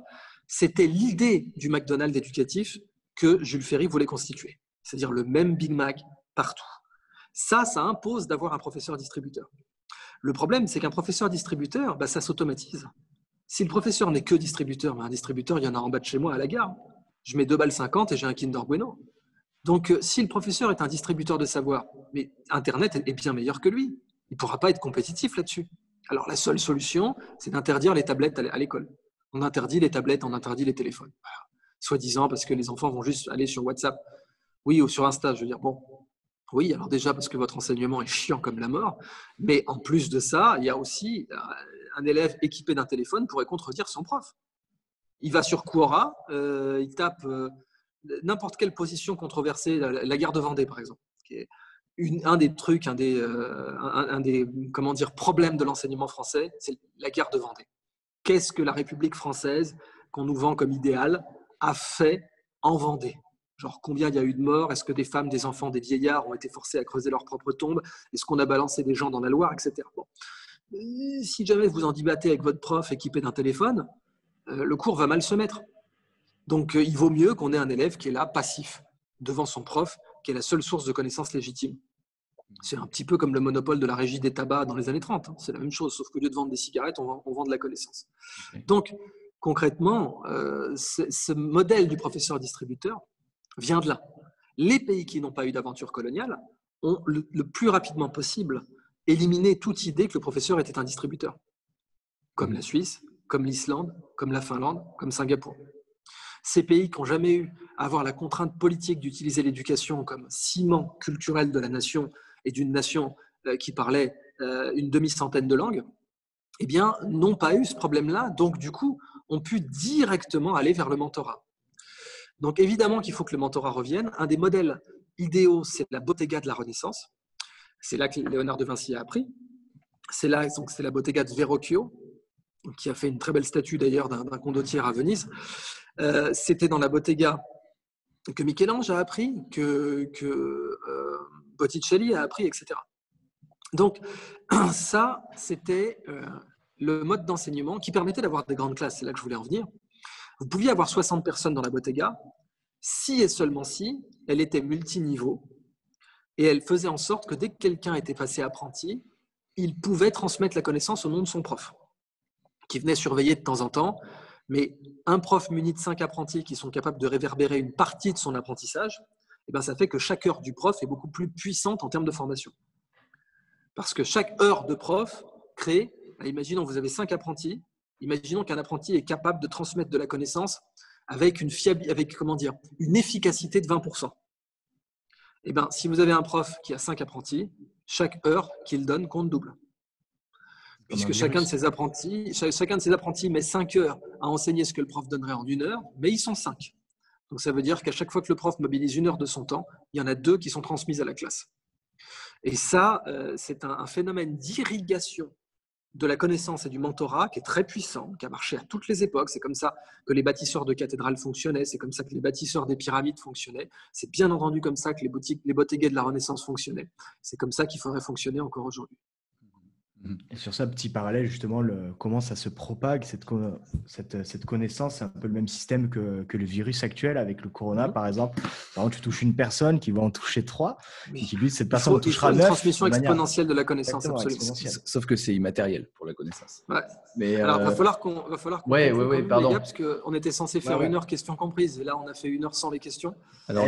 c'était l'idée du McDonald's éducatif que Jules Ferry voulait constituer. C'est-à-dire le même Big Mac partout. Ça impose d'avoir un professeur distributeur. Le problème, c'est qu'un professeur distributeur, ça s'automatise. Si le professeur n'est que distributeur, un distributeur, il y en a en bas de chez moi à la gare. Je mets 2,50 balles et j'ai un Kinder Bueno. Donc, si le professeur est un distributeur de savoir, mais Internet est bien meilleur que lui, il ne pourra pas être compétitif là-dessus. Alors, la seule solution, c'est d'interdire les tablettes à l'école. On interdit les tablettes, on interdit les téléphones. Soi-disant parce que les enfants vont juste aller sur WhatsApp. Oui, ou sur Insta, je veux dire, bon. Oui, alors déjà parce que votre enseignement est chiant comme la mort, mais en plus de ça, il y a aussi un élève équipé d'un téléphone pourrait contredire son prof. Il va sur Quora, il tape n'importe quelle position controversée, la guerre de Vendée par exemple, qui est un des trucs, un des problèmes de l'enseignement français, c'est la guerre de Vendée. Qu'est-ce que la République française, qu'on nous vend comme idéal, a fait en Vendée ? Genre, combien il y a eu de morts ? Est-ce que des femmes, des enfants, des vieillards ont été forcés à creuser leur propre tombe ? Est-ce qu'on a balancé des gens dans la Loire, etc. Bon. Si jamais vous en débattez avec votre prof équipé d'un téléphone, le cours va mal se mettre. Donc, il vaut mieux qu'on ait un élève qui est là, passif, devant son prof, qui est la seule source de connaissances légitimes. C'est un petit peu comme le monopole de la régie des tabacs dans les années 30. C'est la même chose, sauf qu'au lieu de vendre des cigarettes, on vend de la connaissance. Okay. Donc, concrètement, ce modèle du professeur distributeur vient de là. Les pays qui n'ont pas eu d'aventure coloniale ont le plus rapidement possible éliminé toute idée que le professeur était un distributeur, comme la Suisse, comme l'Islande, comme la Finlande, comme Singapour. Ces pays qui n'ont jamais eu à avoir la contrainte politique d'utiliser l'éducation comme ciment culturel de la nation et d'une nation qui parlait une demi-centaine de langues, eh bien, n'ont pas eu ce problème-là, donc du coup, ont pu directement aller vers le mentorat. Donc évidemment qu'il faut que le mentorat revienne. Un des modèles idéaux, c'est la Bottega de la Renaissance. C'est là que Léonard de Vinci a appris. C'est la Bottega de Verrocchio. qui a fait une très belle statue d'ailleurs d'un condottiere à Venise. C'était dans la Bottega que Michel-Ange a appris, que Botticelli a appris, etc. Donc, ça, c'était le mode d'enseignement qui permettait d'avoir des grandes classes. C'est là que je voulais en venir. Vous pouviez avoir 60 personnes dans la Bottega, si et seulement si elle était multiniveau, et elle faisait en sorte que dès que quelqu'un était passé apprenti, il pouvait transmettre la connaissance au nom de son prof, qui venait surveiller de temps en temps. Mais un prof muni de 5 apprentis qui sont capables de réverbérer une partie de son apprentissage, eh bien, ça fait que chaque heure du prof est beaucoup plus puissante en termes de formation. Parce que chaque heure de prof crée, imaginons vous avez 5 apprentis, imaginons qu'un apprenti est capable de transmettre de la connaissance avec une efficacité de 20%. Eh bien, si vous avez un prof qui a 5 apprentis, chaque heure qu'il donne compte double. Puisque chacun de ces apprentis met 5 heures à enseigner ce que le prof donnerait en 1 heure, mais ils sont 5. Donc ça veut dire qu'à chaque fois que le prof mobilise 1 heure de son temps, il y en a 2 qui sont transmises à la classe. Et ça, c'est un phénomène d'irrigation de la connaissance et du mentorat qui est très puissant, qui a marché à toutes les époques. C'est comme ça que les bâtisseurs de cathédrales fonctionnaient, c'est comme ça que les bâtisseurs des pyramides fonctionnaient. C'est bien entendu comme ça que les bottigues de la Renaissance fonctionnaient. C'est comme ça qu'il faudrait fonctionner encore aujourd'hui. Et sur ça, petit parallèle, justement, comment ça se propague, cette connaissance, c'est un peu le même système que le virus actuel avec le corona, par exemple. Par exemple, tu touches une personne qui va en toucher 3, et qui lui, cette personne en touchera 9. Il faut une transmission exponentielle de la connaissance, absolument. Sauf que c'est immatériel pour la connaissance. Ouais. Mais alors, il va falloir qu'on pardon. les gars, parce qu'on était censé faire 1 heure questions comprises, et là, on a fait 1 heure sans les questions. Alors,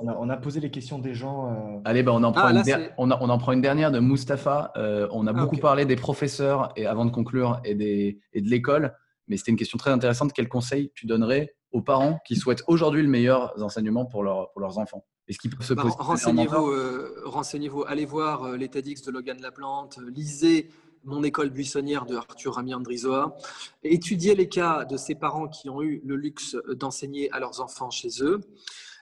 on a posé les questions des gens. Allez, on en prend une dernière de Mustapha. On a beaucoup parlé des professeurs et avant de conclure et de l'école, mais c'était une question très intéressante. Quel conseil tu donnerais aux parents qui souhaitent aujourd'hui le meilleur enseignement pour leurs enfants? Est-ce qu'ils peuvent se poser Renseignez-vous, allez voir les TEDx de Logan Laplante, lisez Mon école buissonnière de Arthur Rami Andrizoa, étudiez les cas de ces parents qui ont eu le luxe d'enseigner à leurs enfants chez eux.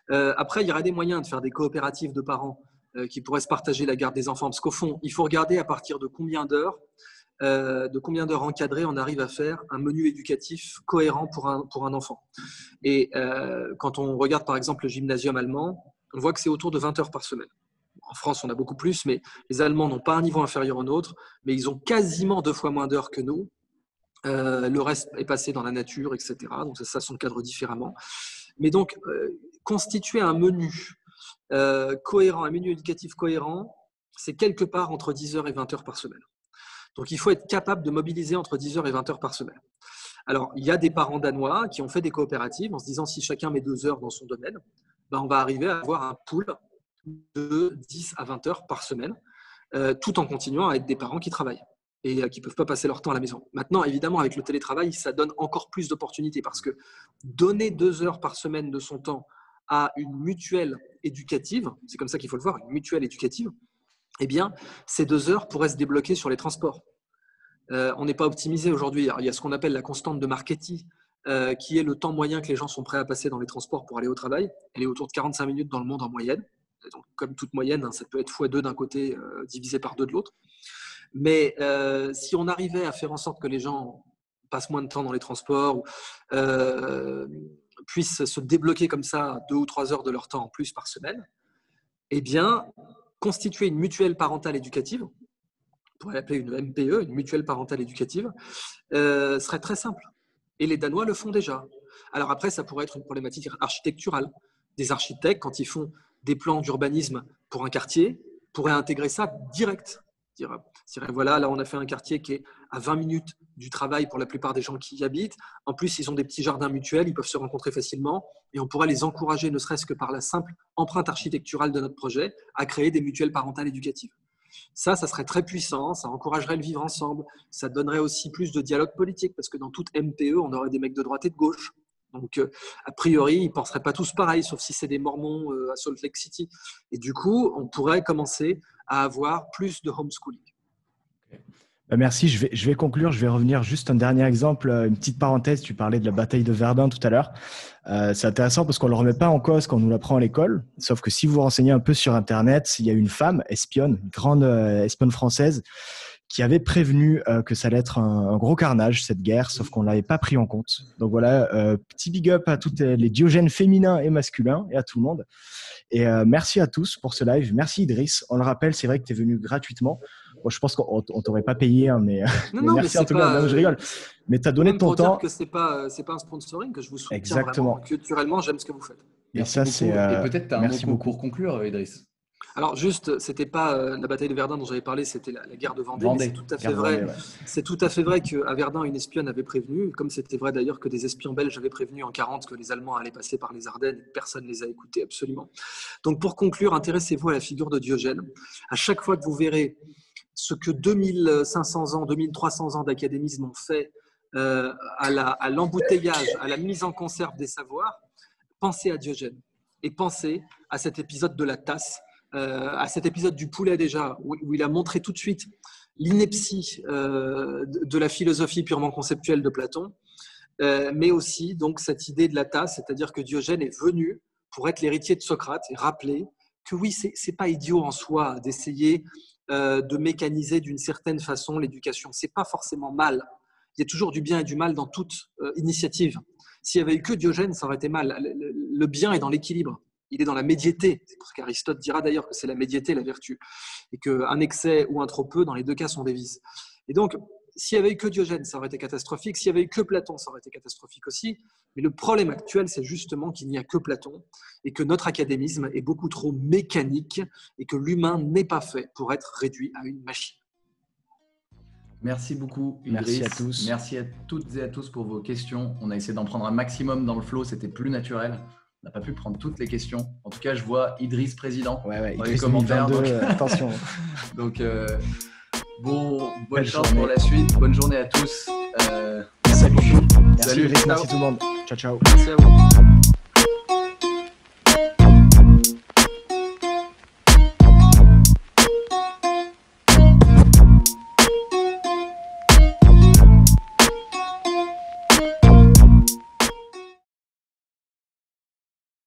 Après, il y aura des moyens de faire des coopératives de parents qui pourraient se partager la garde des enfants. Parce qu'au fond, il faut regarder à partir de combien d'heures encadrées on arrive à faire un menu éducatif cohérent pour un enfant. Et quand on regarde par exemple le gymnasium allemand, on voit que c'est autour de 20 heures par semaine. En France, on a beaucoup plus, mais les Allemands n'ont pas un niveau inférieur au nôtre, mais ils ont quasiment 2 fois moins d'heures que nous. Le reste est passé dans la nature, etc. Donc ça s'encadre différemment. Mais donc, constituer un menu cohérent, un menu éducatif cohérent, c'est quelque part entre 10 heures et 20 heures par semaine. Donc, il faut être capable de mobiliser entre 10 heures et 20 heures par semaine. Alors, il y a des parents danois qui ont fait des coopératives en se disant si chacun met 2 heures dans son domaine, on va arriver à avoir un pool de 10 à 20 heures par semaine, tout en continuant à être des parents qui travaillent et qui ne peuvent pas passer leur temps à la maison. Maintenant, évidemment, avec le télétravail, ça donne encore plus d'opportunités parce que donner 2 heures par semaine de son temps à une mutuelle éducative, c'est comme ça qu'il faut le voir, une mutuelle éducative, eh bien, ces 2 heures pourraient se débloquer sur les transports. On n'est pas optimisé aujourd'hui. Alors, il y a ce qu'on appelle la constante de Marchetti, qui est le temps moyen que les gens sont prêts à passer dans les transports pour aller au travail. Elle est autour de 45 minutes dans le monde en moyenne. Donc, comme toute moyenne, ça peut être x2 d'un côté, divisé par 2 de l'autre. Mais si on arrivait à faire en sorte que les gens passent moins de temps dans les transports, puissent se débloquer comme ça 2 ou 3 heures de leur temps en plus par semaine, eh bien, constituer une mutuelle parentale éducative, on pourrait l'appeler une MPE, une mutuelle parentale éducative, serait très simple. Et les Danois le font déjà. Alors après, ça pourrait être une problématique architecturale. Des architectes, quand ils font des plans d'urbanisme pour un quartier, pourraient intégrer ça direct. Voilà, là on a fait un quartier qui est à 20 minutes du travail pour la plupart des gens qui y habitent. En plus, ils ont des petits jardins mutuels, ils peuvent se rencontrer facilement et on pourrait les encourager, ne serait-ce que par la simple empreinte architecturale de notre projet, à créer des mutuelles parentales éducatives. Ça serait très puissant, ça encouragerait le vivre ensemble, ça donnerait aussi plus de dialogue politique parce que dans toute MPE, on aurait des mecs de droite et de gauche. Donc, a priori, ils ne penseraient pas tous pareil, sauf si c'est des Mormons à Salt Lake City. Et du coup, on pourrait commencer à avoir plus de homeschooling. Merci, je vais conclure. Je vais revenir juste un dernier exemple, une petite parenthèse. Tu parlais de la bataille de Verdun tout à l'heure. C'est intéressant parce qu'on ne le remet pas en cause quand on nous l'apprend à l'école. Sauf que si vous renseignez un peu sur Internet, il y a une femme espionne, une grande espionne française, qui avait prévenu que ça allait être un gros carnage, cette guerre, sauf qu'on ne l'avait pas pris en compte. Donc voilà, petit big up à tous les Diogènes féminins et masculins et à tout le monde. Et merci à tous pour ce live. Merci Idriss. On le rappelle, c'est vrai que tu es venu gratuitement. Bon, je pense qu'on ne t'aurait pas payé, hein, mais, non, merci mais en tout cas. Non, je rigole. Mais tu as donné ton temps. Pour dire que ce n'est pas un sponsoring, que je vous soutiens exactement. Vraiment. Culturellement, j'aime ce que vous faites. Et ça, c'est. Et peut-être tu as un mot pour conclure, Idriss. Alors juste, c'était pas la bataille de Verdun dont j'avais parlé, c'était la guerre de Vendée. C'est tout à fait vrai. Vendée, ouais. C'est tout à fait vrai qu'à Verdun, une espionne avait prévenu, comme c'était vrai d'ailleurs que des espions belges avaient prévenu en 40 que les Allemands allaient passer par les Ardennes et personne ne les a écoutés absolument. Donc pour conclure, intéressez-vous à la figure de Diogène. À chaque fois que vous verrez ce que 2500 ans, 2300 ans d'académisme ont fait à l'embouteillage, à la mise en conserve des savoirs, pensez à Diogène et pensez à cet épisode de la tasse. À cet épisode du poulet déjà, où il a montré tout de suite l'ineptie de la philosophie purement conceptuelle de Platon, mais aussi donc cette idée de la tasse, c'est-à-dire que Diogène est venu pour être l'héritier de Socrate et rappeler que oui, c'est pas idiot en soi d'essayer de mécaniser d'une certaine façon l'éducation. C'est pas forcément mal. Il y a toujours du bien et du mal dans toute initiative. S'il y avait eu que Diogène, ça aurait été mal. Le bien est dans l'équilibre. Il est dans la médiété. C'est pour ça qu'Aristote dira d'ailleurs que c'est la médiété, la vertu. Et qu'un excès ou un trop peu, dans les deux cas, sont des vices. Et donc, s'il n'y avait eu que Diogène, ça aurait été catastrophique. S'il n'y avait eu que Platon, ça aurait été catastrophique aussi. Mais le problème actuel, c'est justement qu'il n'y a que Platon et que notre académisme est beaucoup trop mécanique et que l'humain n'est pas fait pour être réduit à une machine. Merci beaucoup, Idriss. Merci à tous. Merci à toutes et à tous pour vos questions. On a essayé d'en prendre un maximum dans le flow, c'était plus naturel. On n'a pas pu prendre toutes les questions. En tout cas, je vois Idriss président dans les Idriss commentaires. 2022, donc... attention. Donc, bonne chance pour la suite. Bonne journée à tous. Salut. Salut. Merci tout le monde. Ciao, ciao. Merci à vous.